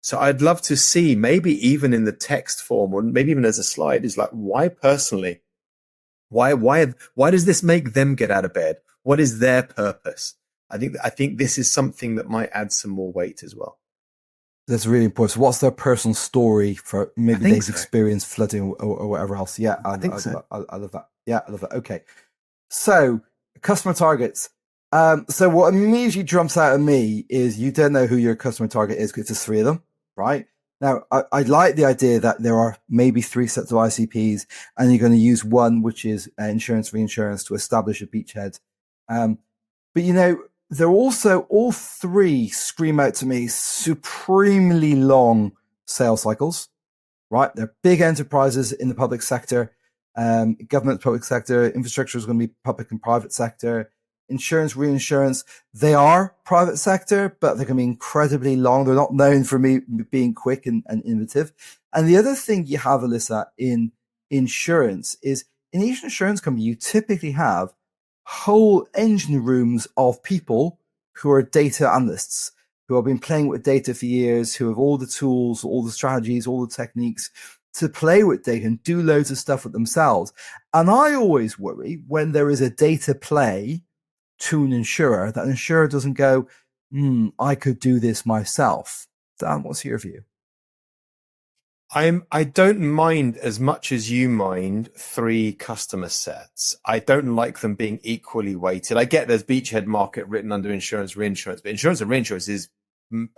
So I'd love to see, maybe even in the text form, or maybe even as a slide, is like, why personally? Why does this make them get out of bed? What is their purpose? I think this is something that might add some more weight as well. That's really important. So what's their personal story for maybe they've so. experienced flooding or whatever else? Yeah, I think so. I love that. Yeah, I love that. Okay. So customer targets. So what immediately jumps out at me is you don't know who your customer target is because there's three of them, right? Now, I like the idea that there are maybe three sets of ICPs and you're going to use one, which is insurance reinsurance, to establish a beachhead. But you know, they're also, all three scream out to me supremely long sales cycles, right? They're big enterprises in the public sector, government, public sector, infrastructure is going to be public and private sector, insurance, reinsurance. They are private sector, but they're going to be incredibly long. They're not known for me being quick and innovative. And the other thing you have, Alyssa, in insurance is in each insurance company, you typically have whole engine rooms of people who are data analysts, who have been playing with data for years, who have all the tools, all the strategies, all the techniques to play with data and do loads of stuff with themselves. And I always worry when there is a data play to an insurer, that an insurer doesn't go, I could do this myself. Dan, what's your view? I don't mind as much as you mind three customer sets. I don't like them being equally weighted. I get there's beachhead market written under insurance, reinsurance, but insurance and reinsurance is,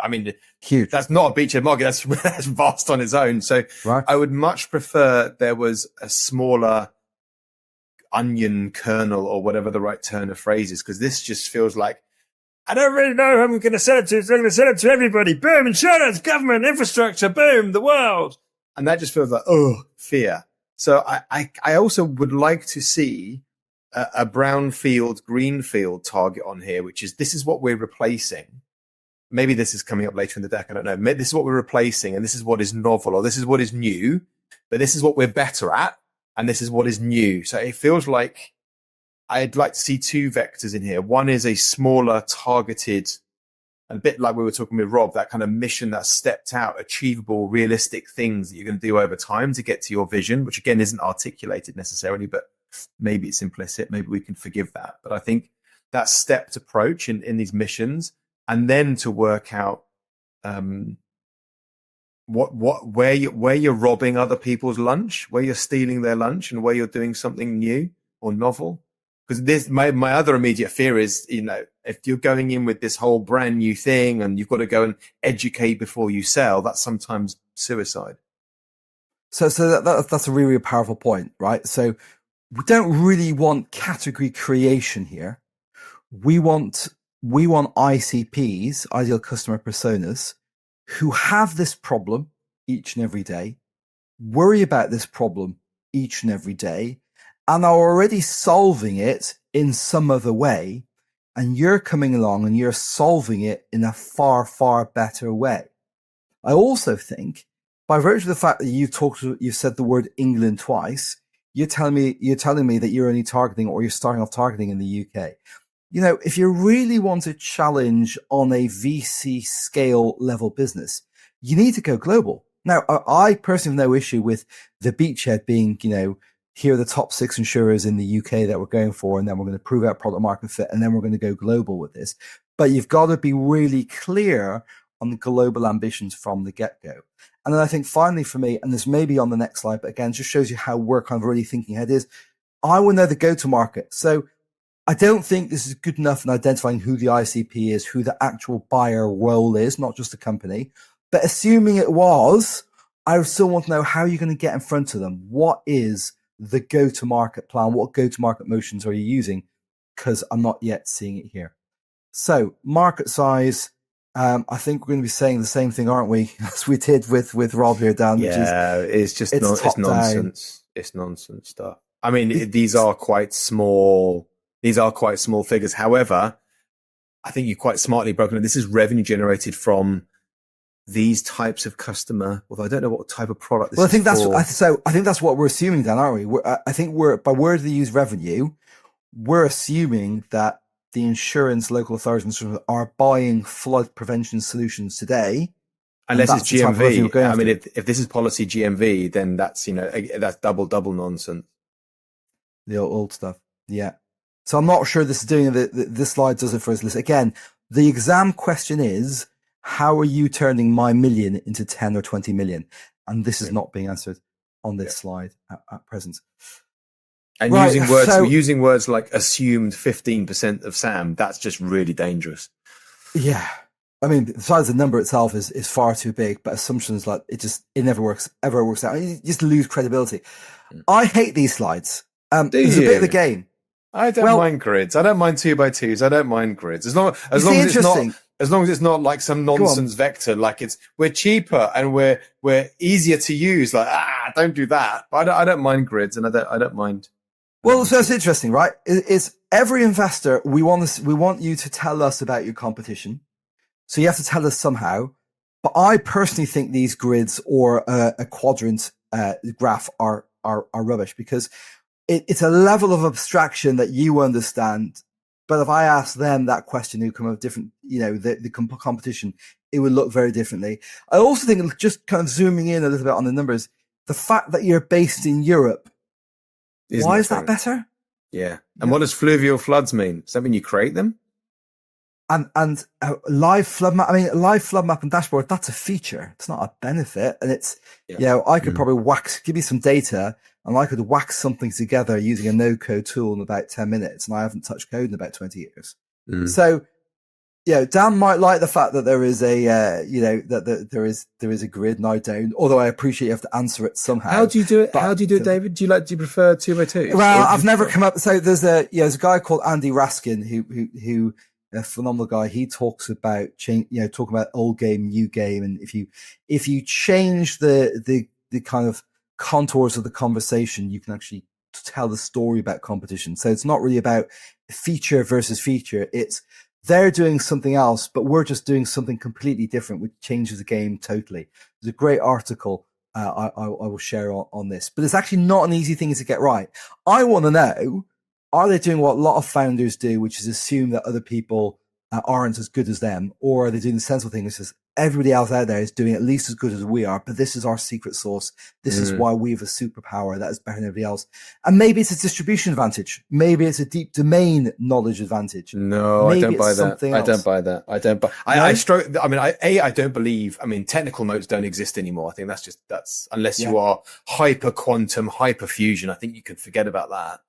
I mean, huge. That's not a beachhead market. That's vast on its own. So right. I would much prefer there was a smaller onion kernel or whatever the right turn of phrase is, because this just feels like, I don't really know who I'm going to sell it to. So I'm going to sell it to everybody. Boom, insurance, government, infrastructure, boom, the world. And that just feels like, fear. So I also would like to see a brownfield, greenfield target on here, which is, this is what we're replacing. Maybe this is coming up later in the deck. I don't know. Maybe this is what we're replacing, and this is what is novel, or this is what is new, but this is what we're better at, and this is what is new. So it feels like I'd like to see two vectors in here. One is a smaller, targeted, a bit like we were talking with Rob, that kind of mission that's stepped out, achievable, realistic things that you're going to do over time to get to your vision, which again isn't articulated necessarily, but maybe it's implicit. Maybe we can forgive that. But I think that stepped approach in these missions, and then to work out where you're robbing other people's lunch, where you're stealing their lunch, and where you're doing something new or novel. Because this, my other immediate fear is, if you're going in with this whole brand new thing and you've got to go and educate before you sell, that's sometimes suicide. So that's a really, really powerful point, right? So we don't really want category creation here. We want ICPs, ideal customer personas, who have this problem each and every day, worry about this problem each and every day, and are already solving it in some other way. And you're coming along and you're solving it in a far, far better way. I also think, by virtue of the fact that you've said the word England twice, you're telling me that you're only targeting, or you're starting off targeting, in the UK. If you really want to challenge on a VC scale level business, you need to go global. Now, I personally have no issue with the beachhead being, here are the top 6 insurers in the UK that we're going for, and then we're going to prove out product market fit, and then we're going to go global with this. But you've got to be really clear on the global ambitions from the get-go. And then I think finally for me, and this may be on the next slide, but again, just shows you how we're kind of really thinking ahead, is I will know the go-to-market. So I don't think this is good enough in identifying who the ICP is, who the actual buyer role is, not just the company. But assuming it was, I still want to know how you're going to get in front of them. What is the go-to-market plan? What go-to-market motions are you using? Because I'm not yet seeing it here. So market size, I think we're going to be saying the same thing, aren't we, as we did with Rob here, Dan? Yeah, it's nonsense. It's nonsense stuff. I mean, these are quite small. These are quite small figures. However, I think you quite smartly broken it. This is revenue generated from these types of customer. Although I don't know what type of product this is. I think that's what we're assuming, Dan, aren't we? I think by word they use revenue, we're assuming that the insurance, local authorities are buying flood prevention solutions today Unless it's that's the type of revenue we're GMV. going I mean, after. if this is policy GMV, then that's, that's double nonsense. The old stuff. Yeah. So I'm not sure this is doing this slide does it for us. Again, the exam question is, how are you turning my million into 10 or 20 million? And this is not being answered on this slide at present. And Right, using words like assumed 15% of SAM, that's just really dangerous. Yeah. I mean, besides the number itself is far too big, but assumptions like it never works out. You just lose credibility. I hate these slides. It's a bit of the game. I don't mind grids. I don't mind 2x2s. I don't mind grids. As long as it's not like some nonsense vector, like we're cheaper and we're easier to use. Like, don't do that. But I don't mind grids, and I don't mind. Well, so it's interesting, right? It's every investor, we want you to tell us about your competition. So you have to tell us somehow. But I personally think these grids or a quadrant graph are rubbish, because it's a level of abstraction that you understand. But if I ask them that question, who come of different, the competition, it would look very differently. I also think, just kind of zooming in a little bit on the numbers, the fact that you're based in Europe, why is that better? Yeah. And what does fluvial floods mean? Does that mean you create them? And live flood map. I mean, live flood map and dashboard. That's a feature. It's not a benefit. And it's, I could probably give you some data, and I could wax something together using a no-code tool in about 10 minutes. And I haven't touched code in about 20 years. So, Dan might like the fact that there is that there is a grid, and I don't. Although I appreciate you have to answer it somehow. How do you do it? David? Do you prefer 2x2? Well, I've never come up. So there's a guy called Andy Raskin who a phenomenal guy. He talks about talking about old game, new game, and if you change the kind of contours of the conversation, you can actually tell the story about competition. So it's not really about feature versus feature. It's they're doing something else, but we're just doing something completely different, which changes the game totally. There's a great article I will share on this, but it's actually not an easy thing to get right. I want to know, are they doing what a lot of founders do, which is assume that other people aren't as good as them, or are they doing the sensible thing, which is everybody else out there is doing at least as good as we are, but this is our secret sauce. This is why we have a superpower that is better than everybody else. And maybe it's a distribution advantage. Maybe it's a deep domain knowledge advantage. No, I don't buy that. I don't buy that. I don't buy. I don't believe. I mean, technical moats don't exist anymore. I think that's unless you are hyper quantum, hyper fusion. I think you can forget about that.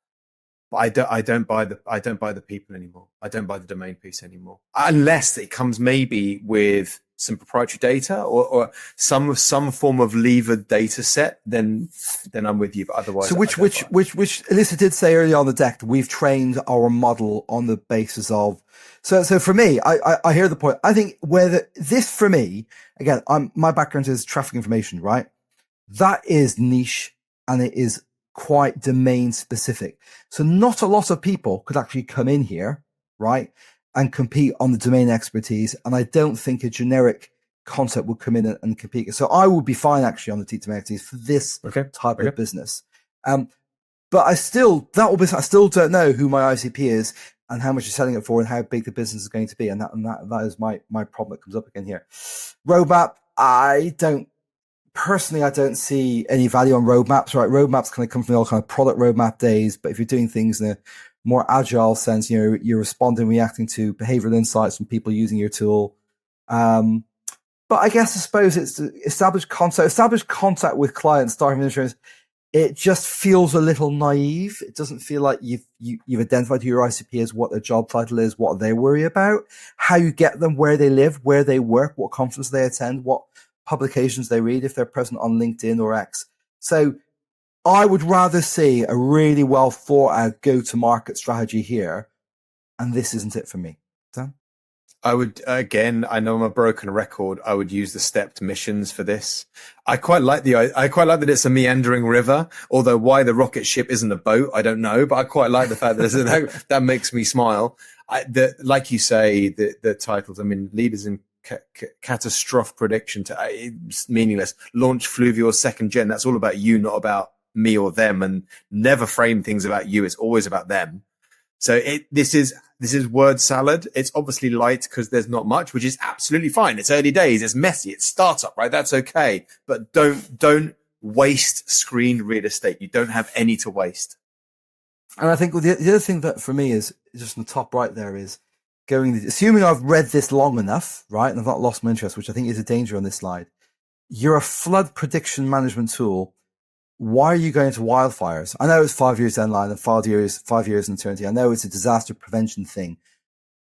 But I don't buy the people anymore. I don't buy the domain piece anymore, unless it comes maybe with some proprietary data or some form of levered data set. Then I'm with you. But otherwise, so which Alyssa did say earlier on the deck, we've trained our model on the basis of. So for me, I hear the point. I think this for me, again, my background is traffic information, right? That is niche, and it is quite domain specific. So not a lot of people could actually come in here, right, and compete on the domain expertise. And I don't think a generic concept would come in and compete. So I would be fine actually on the domain expertise for this type of business. But I still don't know who my ICP is and how much you're selling it for and how big the business is going to be. And that is my problem that comes up again here. Roadmap, I don't see any value on roadmaps, right? Roadmaps kind of come from the old kind of product roadmap days, but if you're doing things in a more agile sense, you're responding, reacting to behavioral insights from people using your tool. But I suppose it's established contact with clients, starting insurance. It just feels a little naive. It doesn't feel like you've identified who your ICP is, what their job title is, what they worry about, how you get them, where they live, where they work, what conferences they attend, what publications they read, if they're present on LinkedIn or X. So I would rather see a really well thought out go-to-market strategy here, and this isn't it for me. Dan? I would, again, I know I'm a broken record. I would use the stepped missions for this. I quite like that it's a meandering river, although why the rocket ship isn't a boat, I don't know, but I quite like the fact that that makes me smile. Like you say, the titles, I mean, leaders in catastrophic prediction it's meaningless. Launch Fluvial second gen. That's all about you, not about me or them, and never frame things about you. It's always about them. So this is This is word salad. It's obviously light because there's not much, which is absolutely fine. It's early days. It's messy. It's startup, right? That's okay. But don't waste screen real estate. You don't have any to waste. And I think the other thing that for me is just in the top right there is assuming I've read this long enough, right? And I've not lost my interest, which I think is a danger on this slide. You're a flood prediction management tool. Why are you going to wildfires? I know it's 5 years down the line and 5 years in eternity. I know it's a disaster prevention thing,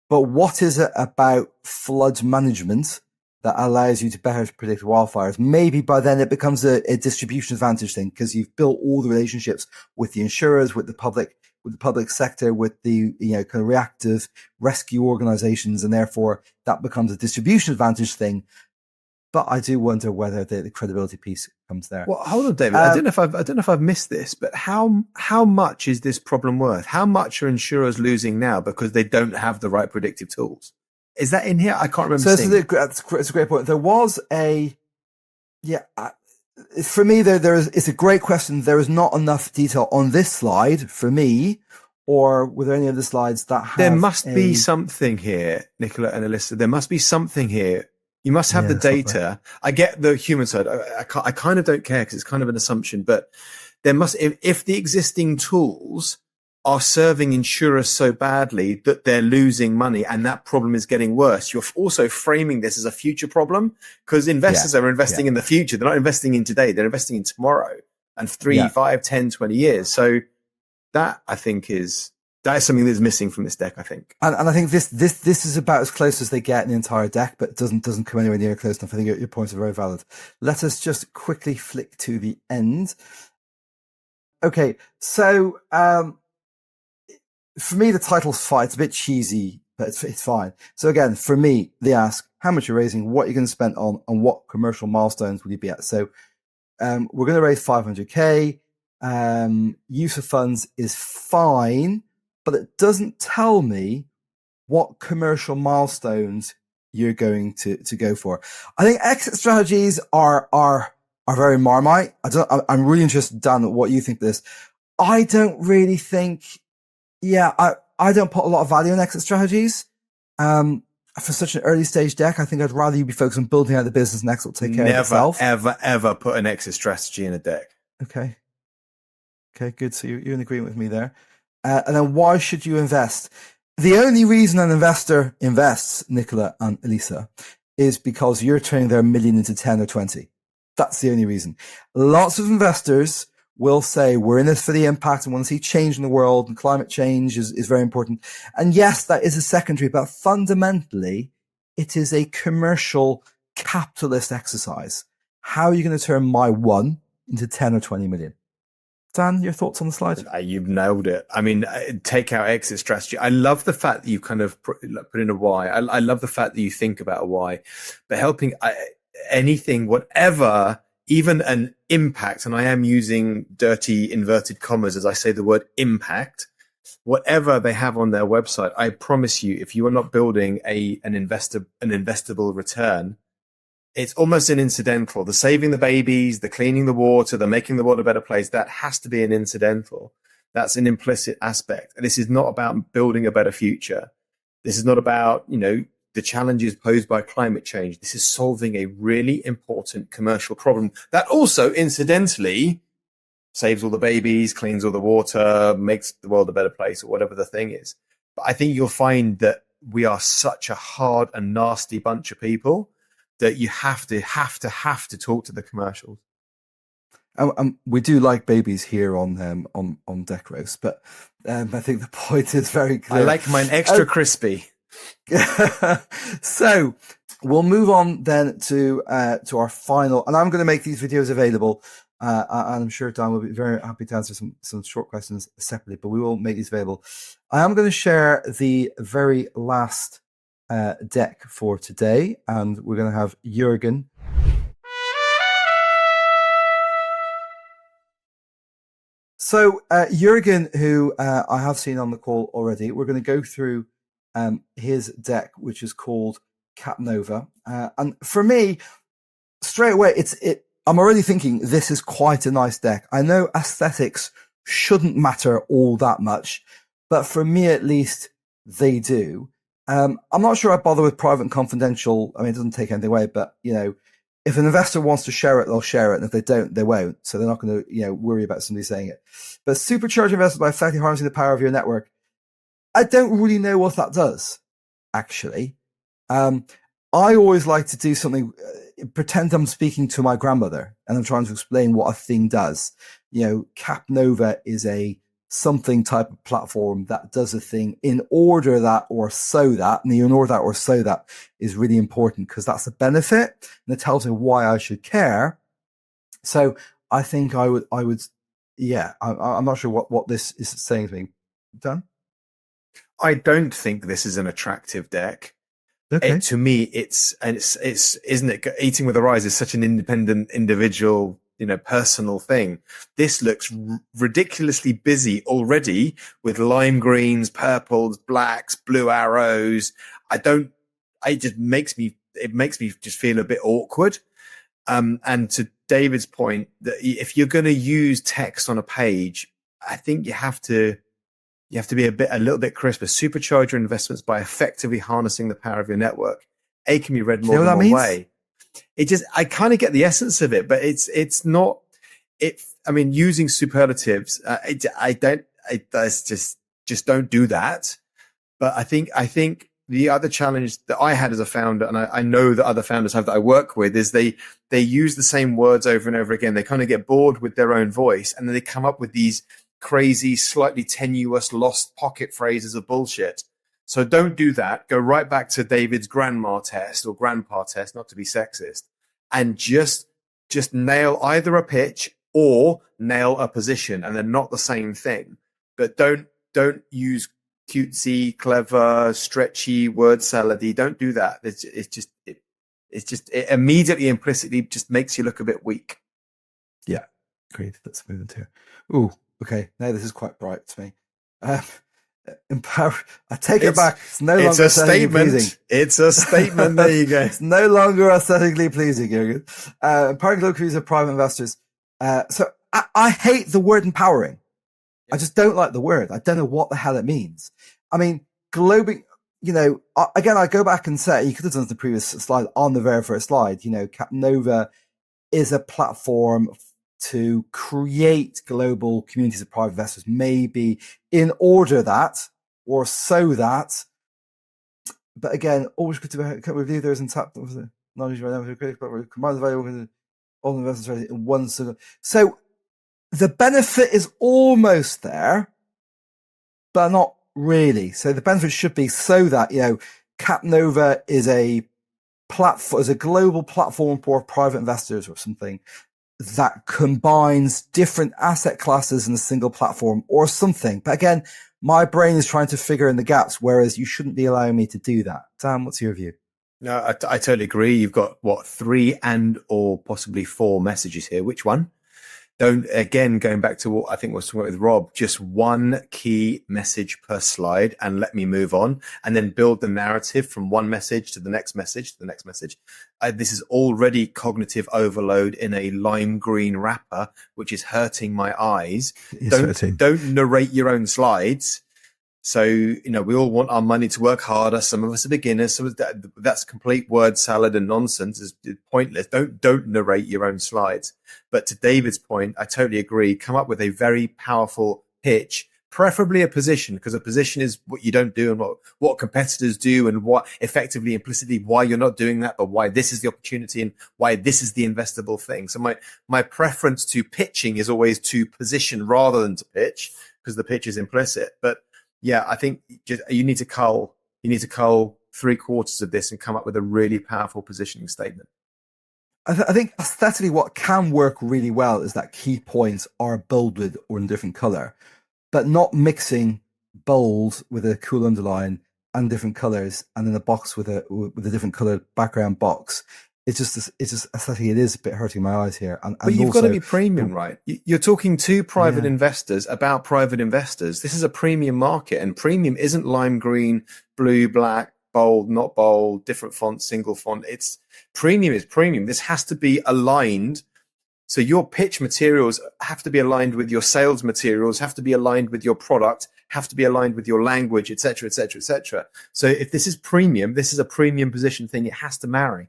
but what is it about flood management that allows you to better predict wildfires? Maybe by then it becomes a distribution advantage thing because you've built all the relationships with the insurers, with the public sector, with the kind of reactive rescue organizations, and therefore that becomes a distribution advantage thing. But I do wonder whether the credibility piece comes there. Well, hold on, David. I don't know if I've missed this, but how much is this problem worth? How much are insurers losing now because they don't have the right predictive tools? Is that in here? I can't remember. So it's a great point. There was for me, it's a great question. There is not enough detail on this slide for me, or were there any other slides that have? There must be something here, Nicola and Alyssa. There must be something here. You must have the data. I get the human side. I kind of don't care because it's kind of an assumption, but there must, if the existing tools are serving insurers so badly that they're losing money and that problem is getting worse, you're also framing this as a future problem because investors are investing in the future. They're not investing in today. They're investing in tomorrow and 3, 5, 10, 20 years. So that I think that is something that's missing from this deck, I think. And I think this is about as close as they get in the entire deck, but doesn't come anywhere near close enough. I think your points are very valid. Let us just quickly flick to the end. Okay, so for me, the title's fine. It's a bit cheesy, but it's fine. So again, for me, they ask how much you're raising, what you're going to spend on, and what commercial milestones will you be at. So we're going to raise 500k. Use of funds is fine, but it doesn't tell me what commercial milestones you're going to go for. I think exit strategies are very Marmite. I'm really interested, Dan, what you think of this. I don't really think, I don't put a lot of value in exit strategies. For such an early stage deck, I think I'd rather you be focused on building out the business and exit will take care of itself. Never, ever put an exit strategy in a deck. Okay, good. So you're in agreement with me there. And then why should you invest? The only reason an investor invests, Nicola and Elisa, is because you're turning their million into 10 or 20. That's the only reason. Lots of investors will say, we're in this for the impact and want to see change in the world, and climate change is very important. And yes, that is a secondary, but fundamentally, it is a commercial capitalist exercise. How are you going to turn my 1 into 10 or 20 million? Dan, your thoughts on the slide? You've nailed it. I mean, take out exit strategy. I love the fact that you kind of put in a why. I love the fact that you think about a why, but helping anything, whatever, even an impact, and I am using dirty inverted commas as I say the word impact, whatever they have on their website, I promise you, if you are not building an investable return, it's almost an incidental. The saving the babies, the cleaning the water, the making the world a better place, that has to be an incidental. That's an implicit aspect. This is not about building a better future. This is not about, the challenges posed by climate change. This is solving a really important commercial problem that also incidentally saves all the babies, cleans all the water, makes the world a better place, or whatever the thing is. But I think you'll find that we are such a hard and nasty bunch of people that you have to talk to the commercials. We do like babies here on Deck Roast, but I think the point is very clear. I like mine extra crispy. So we'll move on then to our final, and I'm going to make these videos available. And I'm sure Dan will be very happy to answer some short questions separately, but we will make these available. I am going to share the very last deck for today, and we're going to have Jürgen. So Jürgen, who I have seen on the call already, we're going to go through his deck, which is called CapNova. And for me, straight away, I'm already thinking this is quite a nice deck. I know aesthetics shouldn't matter all that much, but for me at least, they do. I'm not sure I bother with private and confidential. I mean, it doesn't take anything away, but if an investor wants to share it, they'll share it. And if they don't, they won't. So they're not going to, worry about somebody saying it. But supercharge investors by effectively harnessing the power of your network. I don't really know what that does, actually. I always like to do something, pretend I'm speaking to my grandmother and I'm trying to explain what a thing does. CapNova is a something type of platform that does a thing in order that or so that, and the in order that or so that is really important because that's a benefit and it tells me why I should care. So I think I would, I'm not sure what this is saying to me. Dan? I don't think this is an attractive deck. Okay. To me, it's isn't it? Eating with the Rise is such an independent, individual, personal thing. This looks ridiculously busy already with lime greens, purples, blacks, blue arrows. It makes me just feel a bit awkward. And to David's point, that if you're going to use text on a page, I think you have to be a little bit crisper. Supercharge your investments by effectively harnessing the power of your network. A can be read more than one way. I kind of get the essence of it, but it's not. Using superlatives, just don't do that. But I think the other challenge that I had as a founder, and I know that other founders have that I work with, is they use the same words over and over again. They kind of get bored with their own voice, and then they come up with these crazy, slightly tenuous, lost pocket phrases of bullshit. So don't do that. Go right back to David's grandma test or grandpa test, not to be sexist, and just nail either a pitch or nail a position, and they're not the same thing. But don't use cutesy, clever, stretchy, word salady. Don't do that. It immediately, implicitly just makes you look a bit weak. Yeah, great. Let's move into. Ooh, okay. Now this is quite bright to me. Empower. I take it back. It's no longer a statement. It's a statement. There you go. It's no longer aesthetically pleasing, Jürgen. Empowering global communities of private investors. So I hate the word empowering. I just don't like the word. I don't know what the hell it means. I mean, global, again, I go back and say, you could have done the previous slide on the very first slide, CapNova is a platform to create global communities of private investors, maybe in order that, or so that. But again, always good to review those and tap the knowledge right now, combine the value with all investors in one. So the benefit is almost there, but not really. So the benefit should be so that, CapNova is a platform, is a global platform for private investors or something that combines different asset classes in a single platform or something. But again, my brain is trying to figure in the gaps, whereas you shouldn't be allowing me to do that. Dan, what's your view? No, I totally agree. You've got 3 and or possibly 4 messages here. Which one? Going back to what I think was talking about with Rob, just one key message per slide and let me move on and then build the narrative from one message to the next message to the next message. This is already cognitive overload in a lime green wrapper, which is hurting my eyes. Don't narrate your own slides. So, we all want our money to work harder. Some of us are beginners. So that's complete word salad and nonsense. Is pointless. Don't narrate your own slides. But to David's point, I totally agree. Come up with a very powerful pitch, preferably a position, because a position is what you don't do and what competitors do and what effectively, implicitly, why you're not doing that, but why this is the opportunity and why this is the investable thing. So my preference to pitching is always to position rather than to pitch, because the pitch is implicit. But yeah, I think you need to cull 3/4 of this and come up with a really powerful positioning statement. I think aesthetically what can work really well is that key points are bolded or in a different color, but not mixing bold with a cool underline and different colors and then a box with a different colored background box. It's just aesthetically, it is a bit hurting my eyes here. But you've got to be premium, right? You're talking to private investors about private investors. This is a premium market, and premium isn't lime green, blue, black, bold, not bold, different font, single font. It's premium is premium. This has to be aligned. So your pitch materials have to be aligned with your sales materials, have to be aligned with your product, have to be aligned with your language, etc., etc., etc. So if this is premium, this is a premium position thing. It has to marry.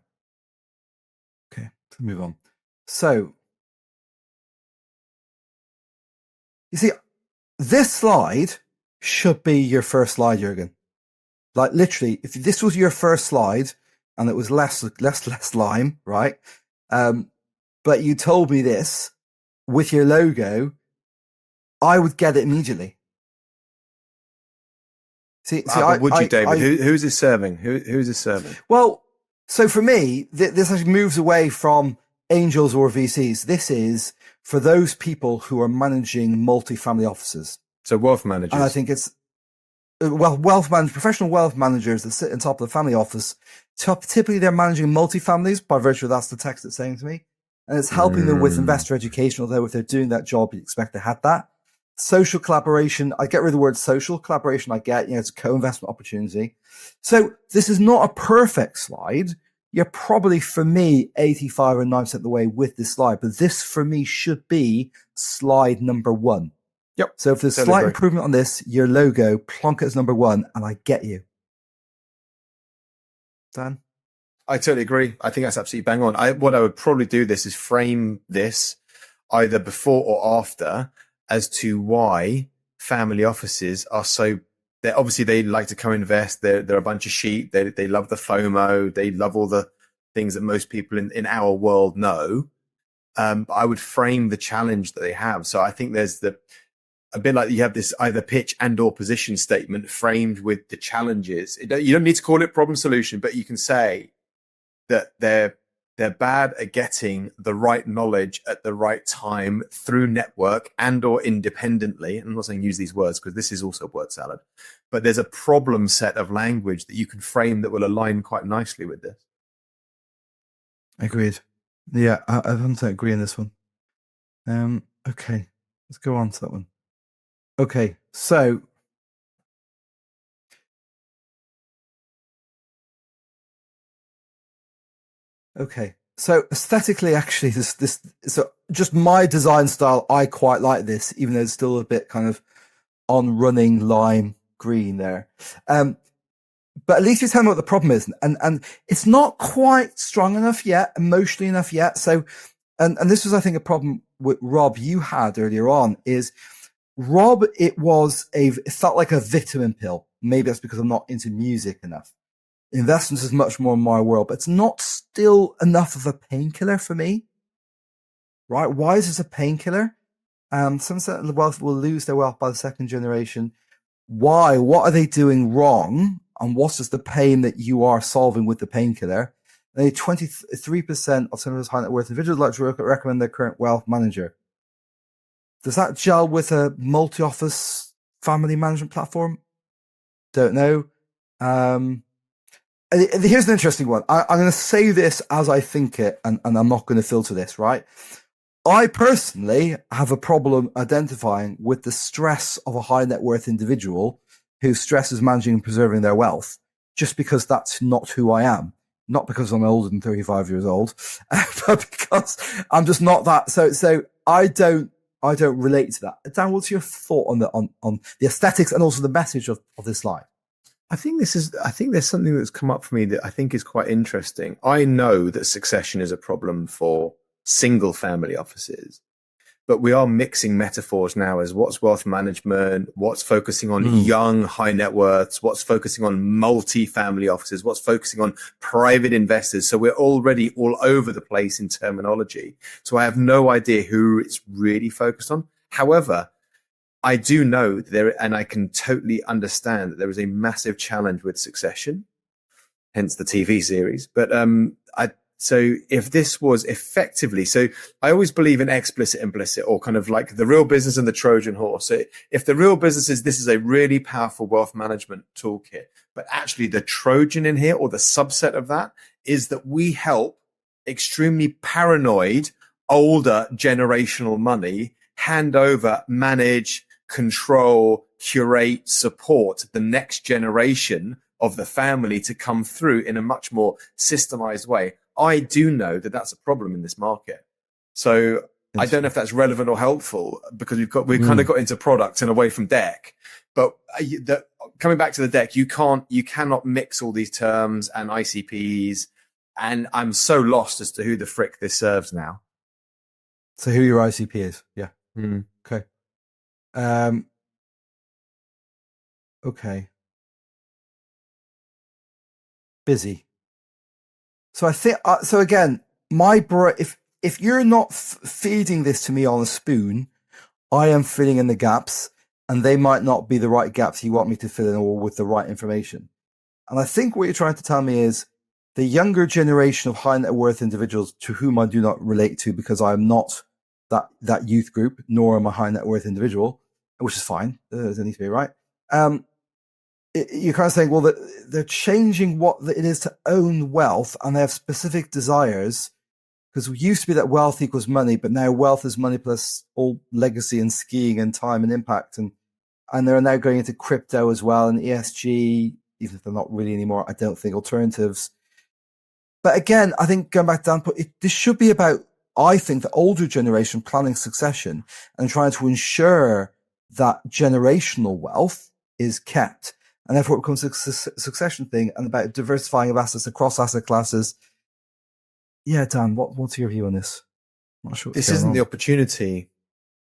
Okay, let's move on. So, you see, this slide should be your first slide, Jürgen. Like literally, if this was your first slide and it was less lime, right? But you told me this with your logo, I would get it immediately. Would you, David? Who's this serving? Who's this serving? Well, so for me, this actually moves away from angels or VCs. This is for those people who are managing multi-family offices. So wealth managers. And I think it's, professional wealth managers that sit on top of the family office. Typically, they're managing multi-families by virtue of that's the text it's saying to me. And it's helping them with investor education, although if they're doing that job, you expect they had that. Social collaboration, I get rid of the word social. Collaboration, I get, it's a co-investment opportunity. So this is not a perfect slide. You're probably, for me, 85 or 9% of the way with this slide. But this, for me, should be slide number 1. Yep. So if there's slight improvement on this, your logo, plonk it as number 1, and I get you. Dan? I totally agree. I think that's absolutely bang on. What I would probably do this is frame this either before or after as to why family offices are so, obviously they like to co-invest. They're a bunch of sheep. They love the FOMO. They love all the things that most people in our world know. I would frame the challenge that they have. So I think there's a bit like you have this either pitch and or position statement framed with the challenges. You don't need to call it problem solution, but you can say that they're bad at getting the right knowledge at the right time through network and or independently. I'm not saying use these words because this is also word salad, but there's a problem set of language that you can frame that will align quite nicely with this. Agreed. Yeah, I don't agree on this one. Okay, let's go on to that one. Okay, so aesthetically, actually, so just my design style, I quite like this, even though it's still a bit kind of on running lime green there. But at least you tell me what the problem is, and it's not quite strong enough yet, emotionally enough yet. So, and this was, I think, a problem with Rob you had earlier on is Rob. It felt like a vitamin pill. Maybe that's because I'm not into music enough. Investments is much more in my world, but it's not still enough of a painkiller for me. Right? Why is this a painkiller? Some certain wealth will lose their wealth by the second generation. Why? What are they doing wrong? And what is the pain that you are solving with the painkiller? 23% of some of those high net worth individuals like to recommend their current wealth manager. Does that gel with a multi-office family management platform? Don't know. Here's an interesting one. I'm going to say this as I think it, and I'm not going to filter this, right? I personally have a problem identifying with the stress of a high net worth individual whose stress is managing and preserving their wealth, just because that's not who I am. Not because I'm older than 35 years old, but because I'm just not that. So I don't relate to that. Dan, what's your thought on the aesthetics and also the message of this slide? I think there's something that's come up for me that I think is quite interesting. I know that succession is a problem for single family offices, but we are mixing metaphors now as what's wealth management, what's focusing on young high net worths, what's focusing on multi-family offices, what's focusing on private investors. So we're already all over the place in terminology. So I have no idea who it's really focused on. However, I do know there, and I can totally understand that there is a massive challenge with succession, hence the TV series. But so if this was effectively, so I always believe in explicit, implicit, or kind of like the real business and the Trojan horse. So if the real business is this is a really powerful wealth management toolkit, but actually the Trojan in here or the subset of that is that we help extremely paranoid older generational money hand over, manage, control, curate, support the next generation of the family to come through in a much more systemized way. I do know that that's a problem in this market. So I don't know if that's relevant or helpful because we've kind of got into product and away from deck. But coming back to the deck, you cannot mix all these terms and ICPs. And I'm so lost as to who the frick this serves now. So who your ICP is? Yeah. Okay. Okay. Busy. So I think, so again, if you're not feeding this to me on a spoon, I am filling in the gaps, and they might not be the right gaps you want me to fill in or with the right information. And I think what you're trying to tell me is the younger generation of high net worth individuals to whom I do not relate to because I am not that youth group, nor am I a high net worth individual, which is fine. There needs to be right. You're kind of saying, well, they're changing what it is to own wealth, and they have specific desires. Because it used to be that wealth equals money, but now wealth is money plus all legacy and skiing and time and impact. And they're now going into crypto as well and ESG, even if they're not really anymore, I don't think, alternatives. But again, I think going back to Dan, this should be about, I think, the older generation planning succession and trying to ensure that generational wealth is kept. And therefore it becomes a succession thing and about diversifying of assets across asset classes. Yeah, Dan, what's your view on this? I'm not sure this isn't the opportunity.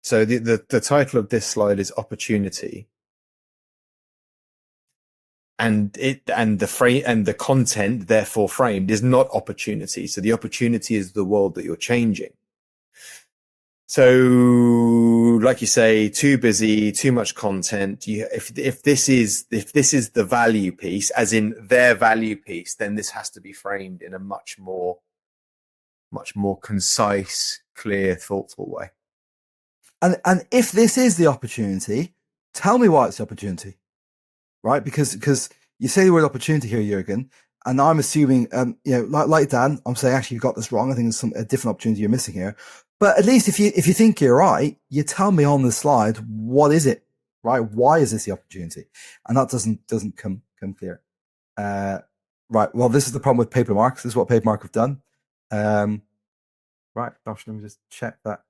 So the title of this slide is opportunity. And the content therefore framed is not opportunity. So the opportunity is the world that you're changing. So, like you say, too busy, too much content. If this is the value piece, as in their value piece, then this has to be framed in a much more concise, clear, thoughtful way. And if this is the opportunity, tell me why it's the opportunity, right? Because you say the word opportunity here, Jürgen, and I'm assuming, like Dan, I'm saying actually you got this wrong. I think there's a different opportunity you're missing here. But at least if you think you're right, you tell me on the slide, what is it, right? Why is this the opportunity? And that doesn't come clear. Right. Well, this is the problem with paper marks. This is what paper mark have done. Right. Gosh, let me just check that.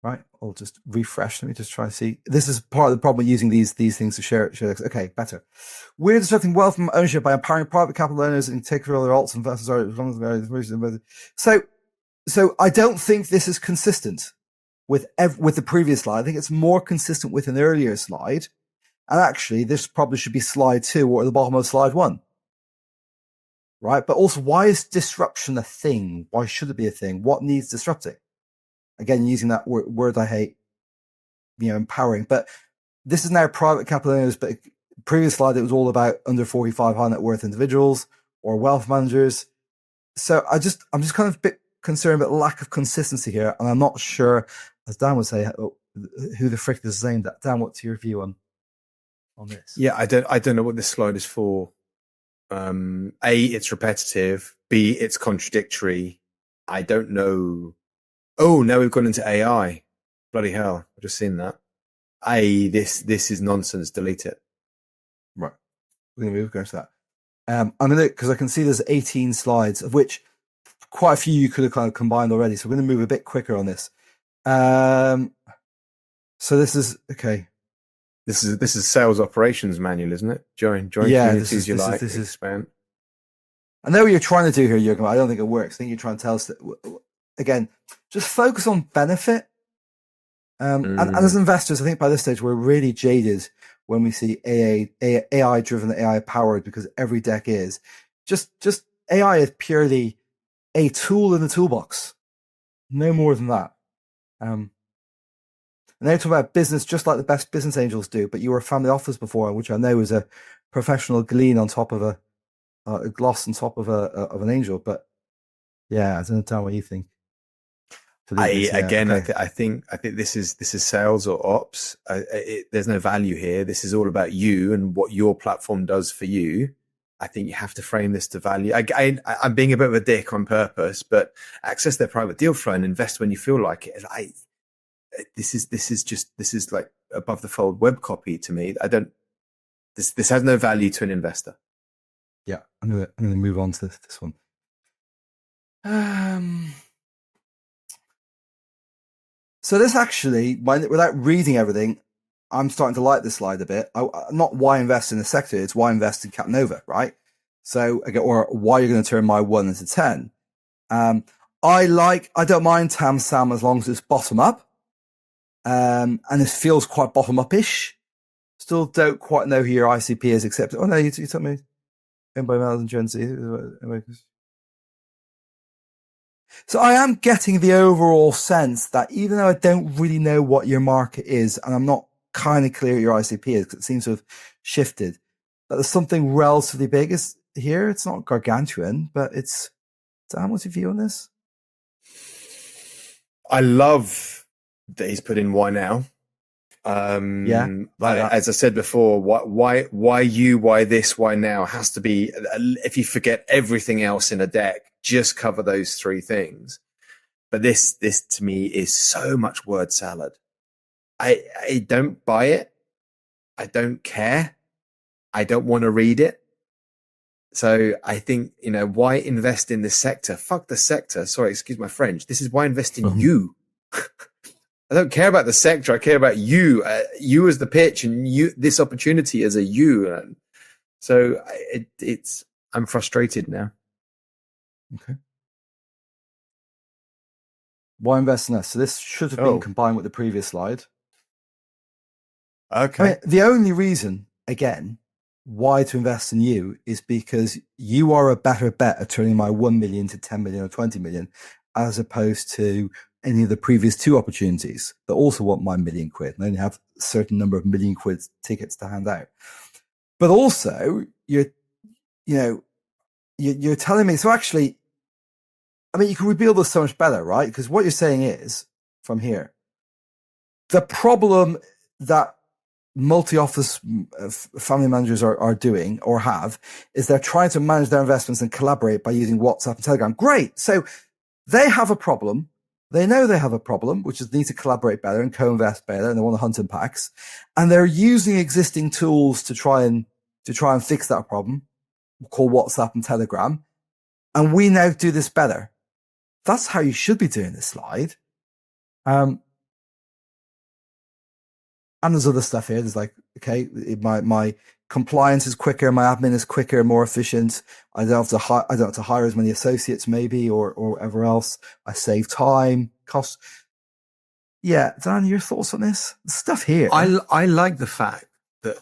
Right. I'll just refresh. Let me just try to see. This is part of the problem with using these things to share. Okay, better. We're disrupting wealth from ownership by empowering private capital owners and take control of their alts investors. So I don't think this is consistent with the previous slide. I think it's more consistent with an earlier slide. And actually, this probably should be slide 2 or at the bottom of slide 1. Right. But also, why is disruption a thing? Why should it be a thing? What needs disrupting? Again, using that word I hate, empowering. But this is now private capital owners. But previous slide, it was all about under 45 high net worth individuals or wealth managers. So I'm just kind of a bit concerned about lack of consistency here. And I'm not sure, as Dan would say, who the frick this is aimed at. Dan, what's your view on this? Yeah, I don't know what this slide is for. A, it's repetitive. B, it's contradictory. I don't know. Oh, now we've gone into AI. Bloody hell. I've just seen that. This is nonsense. Delete it. Right. We're going to go to that. I'm going to, because I can see there's 18 slides, of which quite a few you could have kind of combined already. So we're going to move a bit quicker on this. So this is, okay. This is sales operations manual, isn't it? Join communities you like. Expand. I know what you're trying to do here, Jürgen, but I don't think it works. I think you're trying to tell us that, again, just focus on benefit. And as investors, I think by this stage, we're really jaded when we see AI driven, AI powered, because every deck is just AI is purely a tool in the toolbox. No more than that. And they're talking about business just like the best business angels do, but you were a family office before, which I know is a professional glean on top of a gloss on top of an angel. But yeah, I don't know what you think. I think this is sales or ops. There's no value here. This is all about you and what your platform does for you. I think you have to frame this to value. I'm being a bit of a dick on purpose, but access their private deal flow and invest when you feel like it. This is like above the fold web copy to me. This has no value to an investor. Yeah, I'm gonna move on to this one. So this actually, without reading everything, I'm starting to like this slide a bit. Not why invest in the sector, it's why invest in CapNova, right? So, or why you're going to turn my 1 into 10. I don't mind Tam Sam as long as it's bottom up. And it feels quite bottom up-ish. Still don't quite know who your ICP is, except, oh no, you told me. By Miles and Jonesy. So I am getting the overall sense that even though I don't really know what your market is, and I'm not kind of clear what your ICP is, because it seems to have shifted, that there's something relatively big is here. It's not gargantuan, but it's, Dan, what's your view on this? I love that he's put in why now. As I said before, why you, why this, why now has to be, if you forget everything else in a deck, just cover those three things. But this to me is so much word salad. I don't buy it. I don't care. I don't want to read it. So I think, why invest in this sector? Fuck the sector. Sorry, excuse my French. This is why invest in you. I don't care about the sector. I care about you, you as the pitch, and you, this opportunity as a you. So I'm frustrated now. Okay. Why invest in us? So this should have been combined with the previous slide. Okay. I mean, the only reason, again, why to invest in you is because you are a better bet at turning my 1 million to 10 million or 20 million, as opposed to any of the previous two opportunities that also want my £1 million and only have a certain number of £1 million tickets to hand out. But also, you're telling me, so actually, I mean, you can reveal this so much better, right? Because what you're saying is, from here, the problem that multi-office family managers are doing or have is they're trying to manage their investments and collaborate by using WhatsApp and Telegram. Great. So they have a problem. They know they have a problem, which is they need to collaborate better and co-invest better, and they want to hunt in packs. And they're using existing tools to try and fix that problem, called WhatsApp and Telegram. And we now do this better. That's how you should be doing this slide. And there's other stuff here. There's like, okay, my compliance is quicker, my admin is quicker, more efficient. I don't have to hire as many associates, maybe, or whatever else. I save time, cost. Yeah, Dan, your thoughts on this? The stuff here. I like the fact that,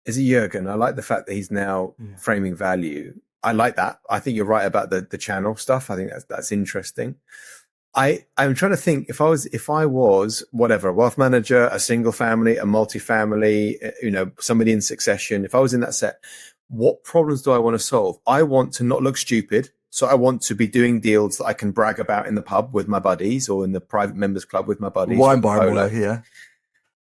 is it Jürgen? I like the fact that he's now framing value. I like that. I think you're right about the channel stuff. I think that's interesting. I'm trying to think, if I was whatever, a wealth manager, a single family, a multifamily, somebody in succession, if I was in that set, what problems do I want to solve? I want to not look stupid. So I want to be doing deals that I can brag about in the pub with my buddies, or in the private members club with my buddies. Wine bar, yeah.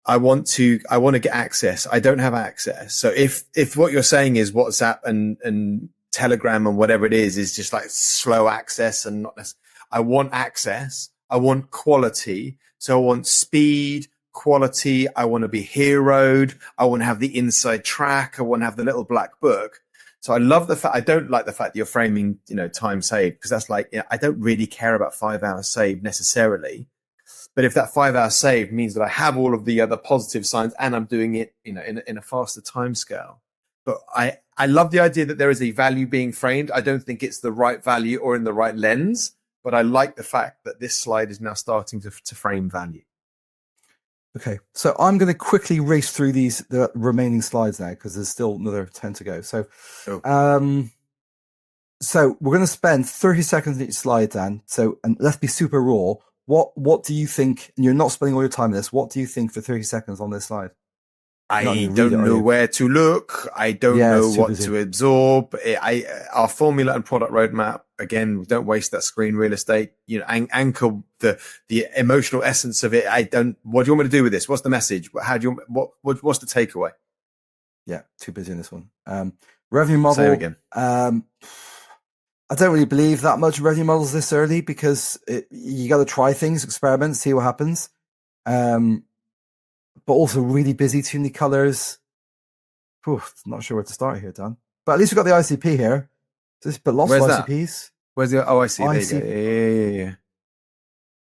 I want to get access. I don't have access. So if what you're saying is WhatsApp and Telegram and whatever it is just like slow access and not necessarily, I want access. I want quality. So I want speed, quality. I want to be heroed. I want to have the inside track. I want to have the little black book. So I love the fact, I don't like the fact that you're framing, time saved, because that's like, I don't really care about 5 hours saved necessarily. But if that 5 hours saved means that I have all of the other positive signs and I'm doing it, in a faster time scale. But I love the idea that there is a value being framed. I don't think it's the right value or in the right lens, but I like the fact that this slide is now starting to frame value. Okay, so I'm going to quickly race through the remaining slides now, because there's still another 10 to go. So, so we're going to spend 30 seconds on each slide, Dan. So, and let's be super raw. What do you think? And you're not spending all your time on this. What do you think for 30 seconds on this slide? I don't know where to look. I don't know what to absorb. Our formula and product roadmap, again, don't waste that screen real estate, anchor the emotional essence of it. What do you want me to do with this? What's the message? What's the takeaway? Yeah, too busy in this one. Revenue model. Say it again. I don't really believe that much revenue models this early, because you got to try things, experiment, see what happens. But also really busy, too many colors. Not sure where to start here, Dan. But at least we've got the ICP here. But lots of ICPs. Where's the? Oh, I see. There you go. Yeah.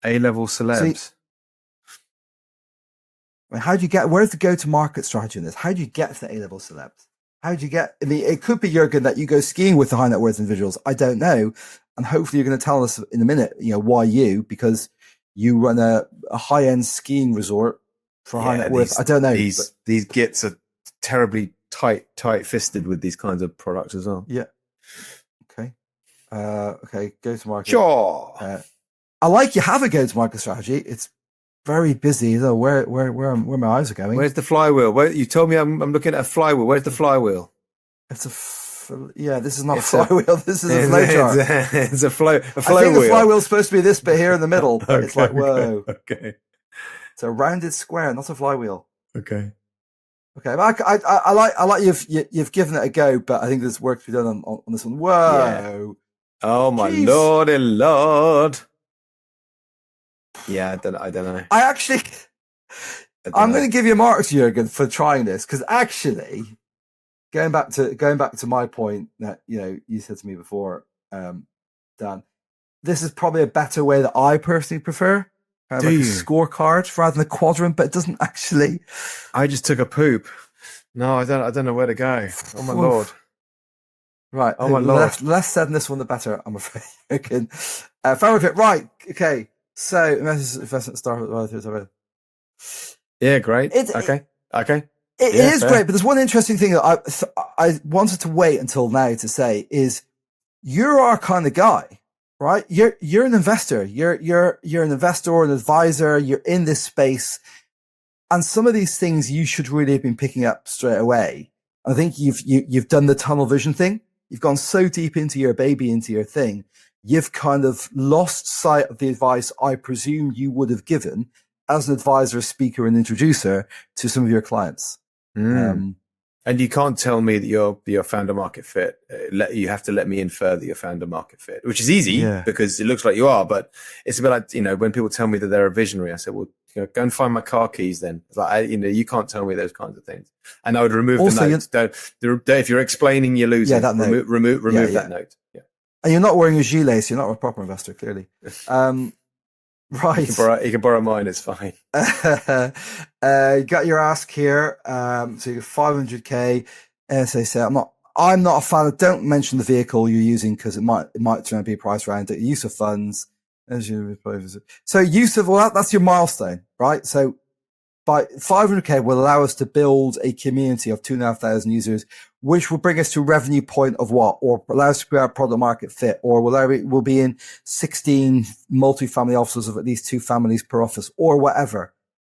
A-level celebs. I mean, where's the go-to-market strategy in this? How do you get to the A-level celebs? How do you get, I mean, it could be, Jürgen, that you go skiing with the high net worth individuals. I don't know. And hopefully you're going to tell us in a minute, why because you run a high-end skiing resort for high net worth. I don't know. These gits are terribly tight-fisted with these kinds of products as well. Yeah. Okay. Go to market. Sure. I like you have a go to market strategy. It's very busy. Though. Where my eyes are going. Where's the flywheel? You told me I'm looking at a flywheel. Where's the flywheel? It's this is not a flywheel. This is a flowchart. It's a flow. I think the flywheel's supposed to be this bit here in the middle. Okay, it's like, whoa. Okay. It's a rounded square, not a flywheel. Okay. Okay, but I like you've given it a go, but I think there's work to be done on this one. Whoa! Yeah. Oh my Lord and Lord! Yeah, I don't know. I'm going to give you marks, Jürgen, for trying this because actually, going back to my point that you said to me before, Dan, this is probably a better way that I personally prefer. Kind of like a scorecard rather than a quadrant, but it doesn't actually. I just took a poop. No, I don't know where to go. Oh my Lord! Right. Oh my Lord! Less said in this one, the better. I'm afraid. Okay. Favorite. Right. Okay. So investment start. Yeah. Great. Okay. It is fair. Great, but there's one interesting thing that I wanted to wait until now to say is you're our kind of guy. Right, you're an investor. You're an investor, an advisor. You're in this space, and some of these things you should really have been picking up straight away. I think you've done the tunnel vision thing. You've gone so deep into your baby, into your thing. You've kind of lost sight of the advice I presume you would have given as an advisor, speaker, and introducer to some of your clients. And you can't tell me that you're founder market fit. You have to let me infer that you're founder market fit, which is easy because it looks like you are. But it's a bit like when people tell me that they're a visionary, I say, well, go and find my car keys. Then it's like you can't tell me those kinds of things. And I would remove the notes. If you're explaining, you're losing. Yeah, that note. Remove that note. Yeah. And you're not wearing a gilet, so you're not a proper investor, clearly. Right. You can borrow mine, it's fine. You got your ask here. So you got 500k. As I say, I'm not a fan of, don't mention the vehicle you're using because it might turn out to be a price round. Use of funds. So use of, that's your milestone, right? So by 500k will allow us to build a community of 2,500 users, which will bring us to a revenue point of what, or allow us to create our product market fit, or we'll be in 16 multi-family offices of at least 2 families per office, or whatever.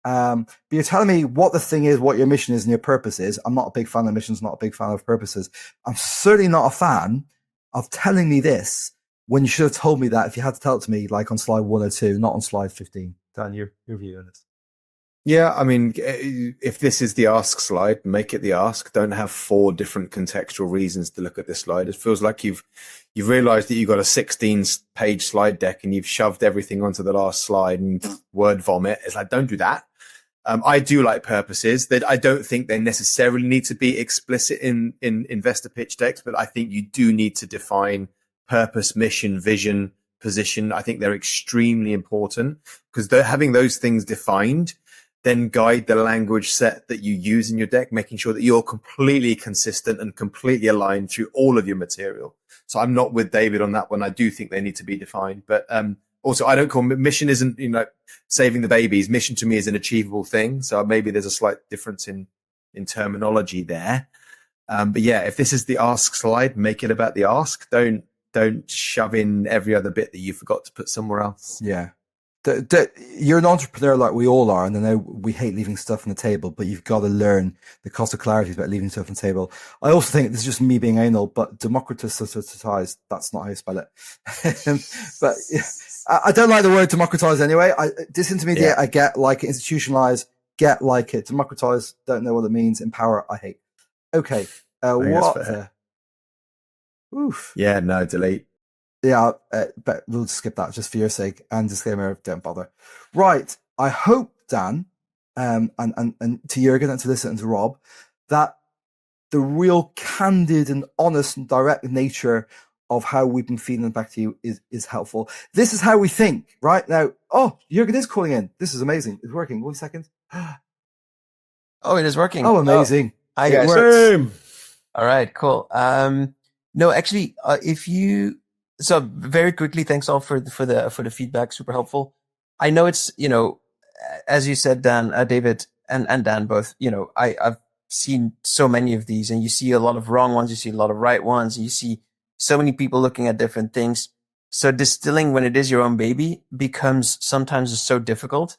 But you're telling me what the thing is, what your mission is, and your purpose is. I'm not a big fan of missions, not a big fan of purposes. I'm certainly not a fan of telling me this when you should have told me that if you had to tell it to me, like on slide 102, not on slide 15. Dan, your view on this. Yeah, I mean, if this is the ask slide, make it the ask. Don't have 4 different contextual reasons to look at this slide. It feels like you've realized that you've got a 16-page slide deck and you've shoved everything onto the last slide and word vomit. It's like, don't do that. I do like purposes that I don't think they necessarily need to be explicit in investor pitch decks, but I think you do need to define purpose, mission, vision, position. I think they're extremely important because they're having those things defined then guide the language set that you use in your deck, making sure that you're completely consistent and completely aligned through all of your material. So I'm not with David on that one. I do think they need to be defined. But also, I don't call mission isn't, saving the babies. Mission to me is an achievable thing. So maybe there's a slight difference in terminology there. But yeah, if this is the ask slide, make it about the ask. Don't shove in every other bit that you forgot to put somewhere else. Yeah. You're an entrepreneur like we all are, and I know we hate leaving stuff on the table, but you've got to learn the cost of clarity about leaving stuff on the table. I also think this is just me being anal, but democratize, that's not how you spell it. But I don't like the word democratize anyway. Disintermediate, I get, like it. Institutionalize, get, like it. Democratize, don't know what it means. Empower, I hate. Okay. What? Oof. Yeah, no, delete. Yeah, but we'll skip that just for your sake. And disclaimer, don't bother. Right. I hope, Dan, and to Jürgen and to Lisa and to Rob, that the real candid and honest and direct nature of how we've been feeding back to you is helpful. This is how we think, right? Now, Jürgen is calling in. This is amazing. It's working. 1 second. Oh, it is working. Oh, amazing. Hi, It guys. works. Boom. All right, cool. No, actually, so very quickly, thanks all for the feedback. Super helpful. I know it's, as you said, Dan, David and Dan both, I've seen so many of these, and you see a lot of wrong ones. You see a lot of right ones. You see so many people looking at different things. So distilling when it is your own baby becomes sometimes so difficult.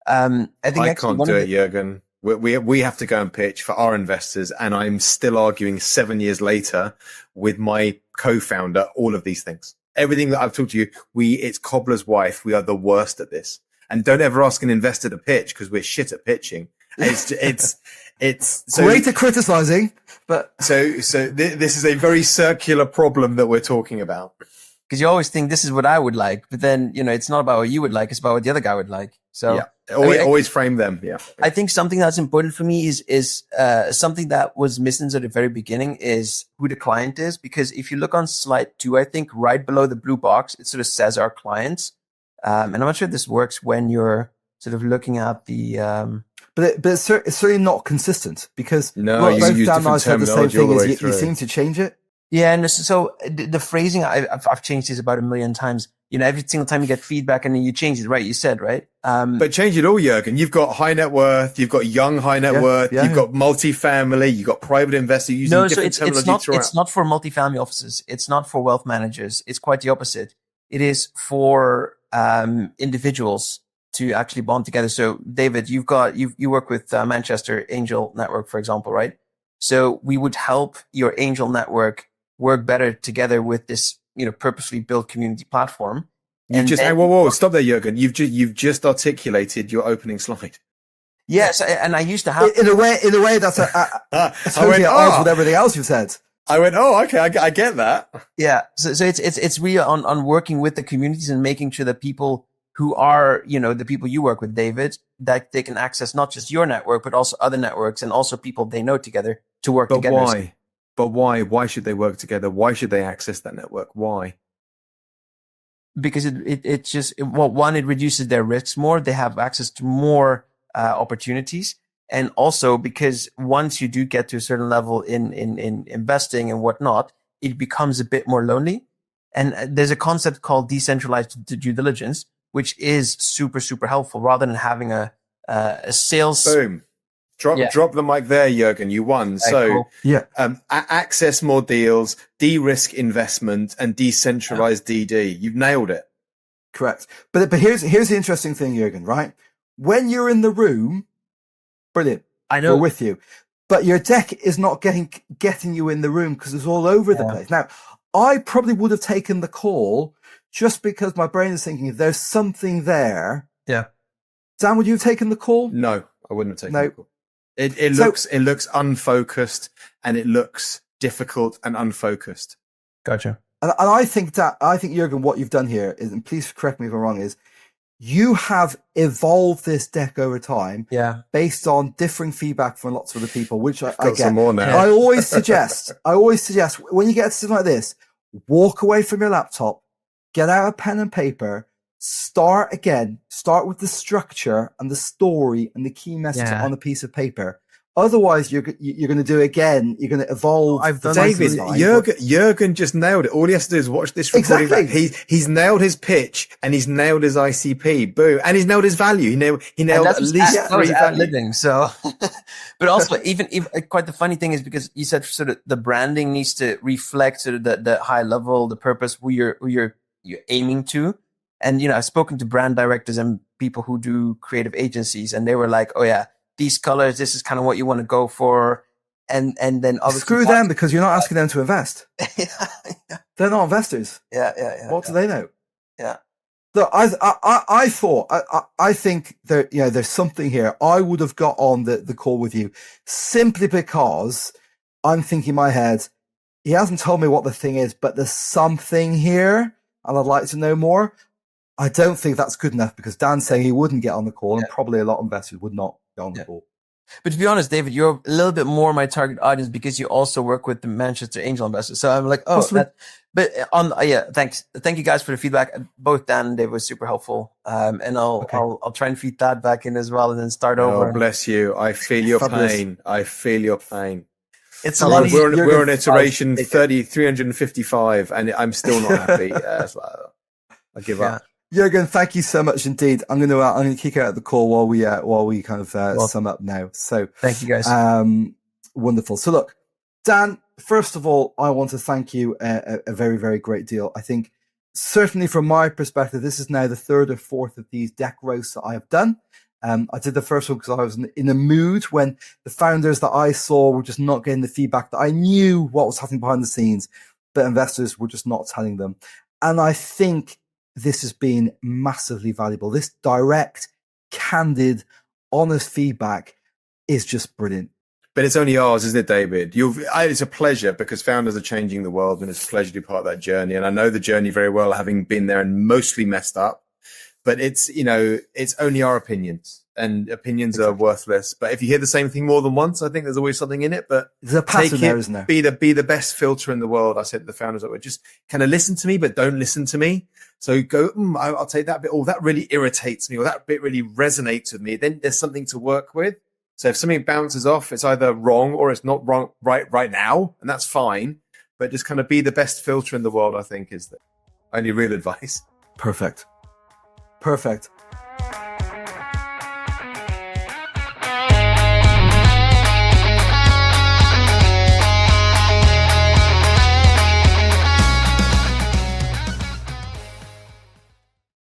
I think I can't do it, Jürgen. We have to go and pitch for our investors, and I'm still arguing 7 years later with my co-founder all of these things. Everything that I've talked to you, it's cobbler's wife. We are the worst at this. And don't ever ask an investor to pitch because we're shit at pitching. It's so Great at criticizing, but so this is a very circular problem that we're talking about. Because you always think this is what I would like, but then, it's not about what you would like. It's about what the other guy would like. So yeah, always frame them. Yeah. I think something that's important for me is something that was missing at the very beginning is who the client is. Because if you look on slide 2, I think right below the blue box, it sort of says our clients. And I'm not sure if this works when you're sort of looking at the, but it's certainly not consistent because No, you both use Dan and I different said the same terminology all thing. the Is way you through. seem to change it. yeah. And so the phrasing, I've changed this about 1 million times. Every single time you get feedback and then you change it, right? You said, right? But change it all, Jürgen. You've got high net worth, you've got young high net worth, you've got multifamily, you've got private investors using different terminology throughout. It's not for multifamily offices. It's not for wealth managers. It's quite the opposite. It is for individuals to actually bond together. So, David, you work with Manchester Angel Network, for example, right? So we would help your angel network work better together with this, purposely built community platform. Whoa, stop there, Jürgen. You've just articulated your opening slide. Yes, and I used to have In a way that's totally at odds with everything else you've said. I went, oh, okay, I get that. Yeah. So it's really on working with the communities and making sure that people who are, the people you work with, David, that they can access not just your network, but also other networks and also people they know together to work together. Why? But why? Why should they work together? Why should they access that network? Why? Because it just, one, it reduces their risks more. They have access to more opportunities. And also because once you do get to a certain level in investing and whatnot, it becomes a bit more lonely. And there's a concept called decentralized due diligence, which is super, super helpful rather than having a sales. Boom. Drop the mic there, Jürgen. You won. So, access more deals, de-risk investment, and decentralize DD. You've nailed it. Correct. But here's the interesting thing, Jürgen, right? When you're in the room, brilliant. I know. We're with you. But your deck is not getting you in the room because it's all over the place. Now, I probably would have taken the call just because my brain is thinking there's something there. Yeah. Dan, would you have taken the call? No, I wouldn't have taken No. the call. It looks unfocused and it looks difficult and unfocused. Gotcha. And I think Jürgen, what you've done here is, and please correct me if I'm wrong, is you have evolved this deck over time, based on differing feedback from lots of other people, which I get. Some more now. I always suggest when you get to something like this, walk away from your laptop, get out a pen and paper, start with the structure and the story and the key message on a piece of paper. Otherwise, you're going to do it again. You're going to evolve. David, Jürgen just nailed it. All he has to do is watch this recording back. He's nailed his pitch and he's nailed his ICP. Boom. And he's nailed his value. He nailed at least 3 value. Living. So, but also even quite the funny thing is because you said sort of the branding needs to reflect sort of the high level, the purpose, who you're aiming to. And, I've spoken to brand directors and people who do creative agencies and they were like, oh yeah, these colors, this is kind of what you want to go for. And then obviously screw them because you're not asking them to invest. They're not investors. Yeah. What do they know? Yeah. Look, I think there, there's something here. I would have got on the call with you simply because I'm thinking in my head, he hasn't told me what the thing is, but there's something here and I'd like to know more. I don't think that's good enough because Dan's saying he wouldn't get on the call and probably a lot of investors would not get on the call. But to be honest, David, you're a little bit more my target audience because you also work with the Manchester Angel Investors. So I'm like, thanks. Thank you guys for the feedback. Both Dan and David was super helpful. And I'll try and feed that back in as well and then start over. Oh, bless you. I feel your pain. I feel your pain. It's a lot easier. We're on iteration 355 and I'm still not happy. So I give up. Jürgen, thank you so much indeed. I'm going to kick out the call while we kind of sum up now. So thank you guys. Wonderful. So look, Dan, first of all, I want to thank you a very, very great deal. I think certainly from my perspective, this is now the third or fourth of these deck roasts that I have done. I did the first one because I was in a mood when the founders that I saw were just not getting the feedback that I knew what was happening behind the scenes, but investors were just not telling them. And I think this has been massively valuable. This direct, candid, honest feedback is just brilliant. But it's only ours, isn't it, David? It's a pleasure because founders are changing the world and it's a pleasure to be part of that journey. And I know the journey very well, having been there and mostly messed up. But it's only our opinions and opinions are worthless. But if you hear the same thing more than once, I think there's always something in it. But there's a pattern there, isn't there? Be the best filter in the world. I said to the founders that would just kind of listen to me, but don't listen to me. So go, I'll take that bit. Oh, that really irritates me, or that bit really resonates with me. Then there's something to work with. So if something bounces off, it's either wrong or it's not wrong right now, and that's fine. But just kind of be the best filter in the world, I think, is the only real advice. Perfect.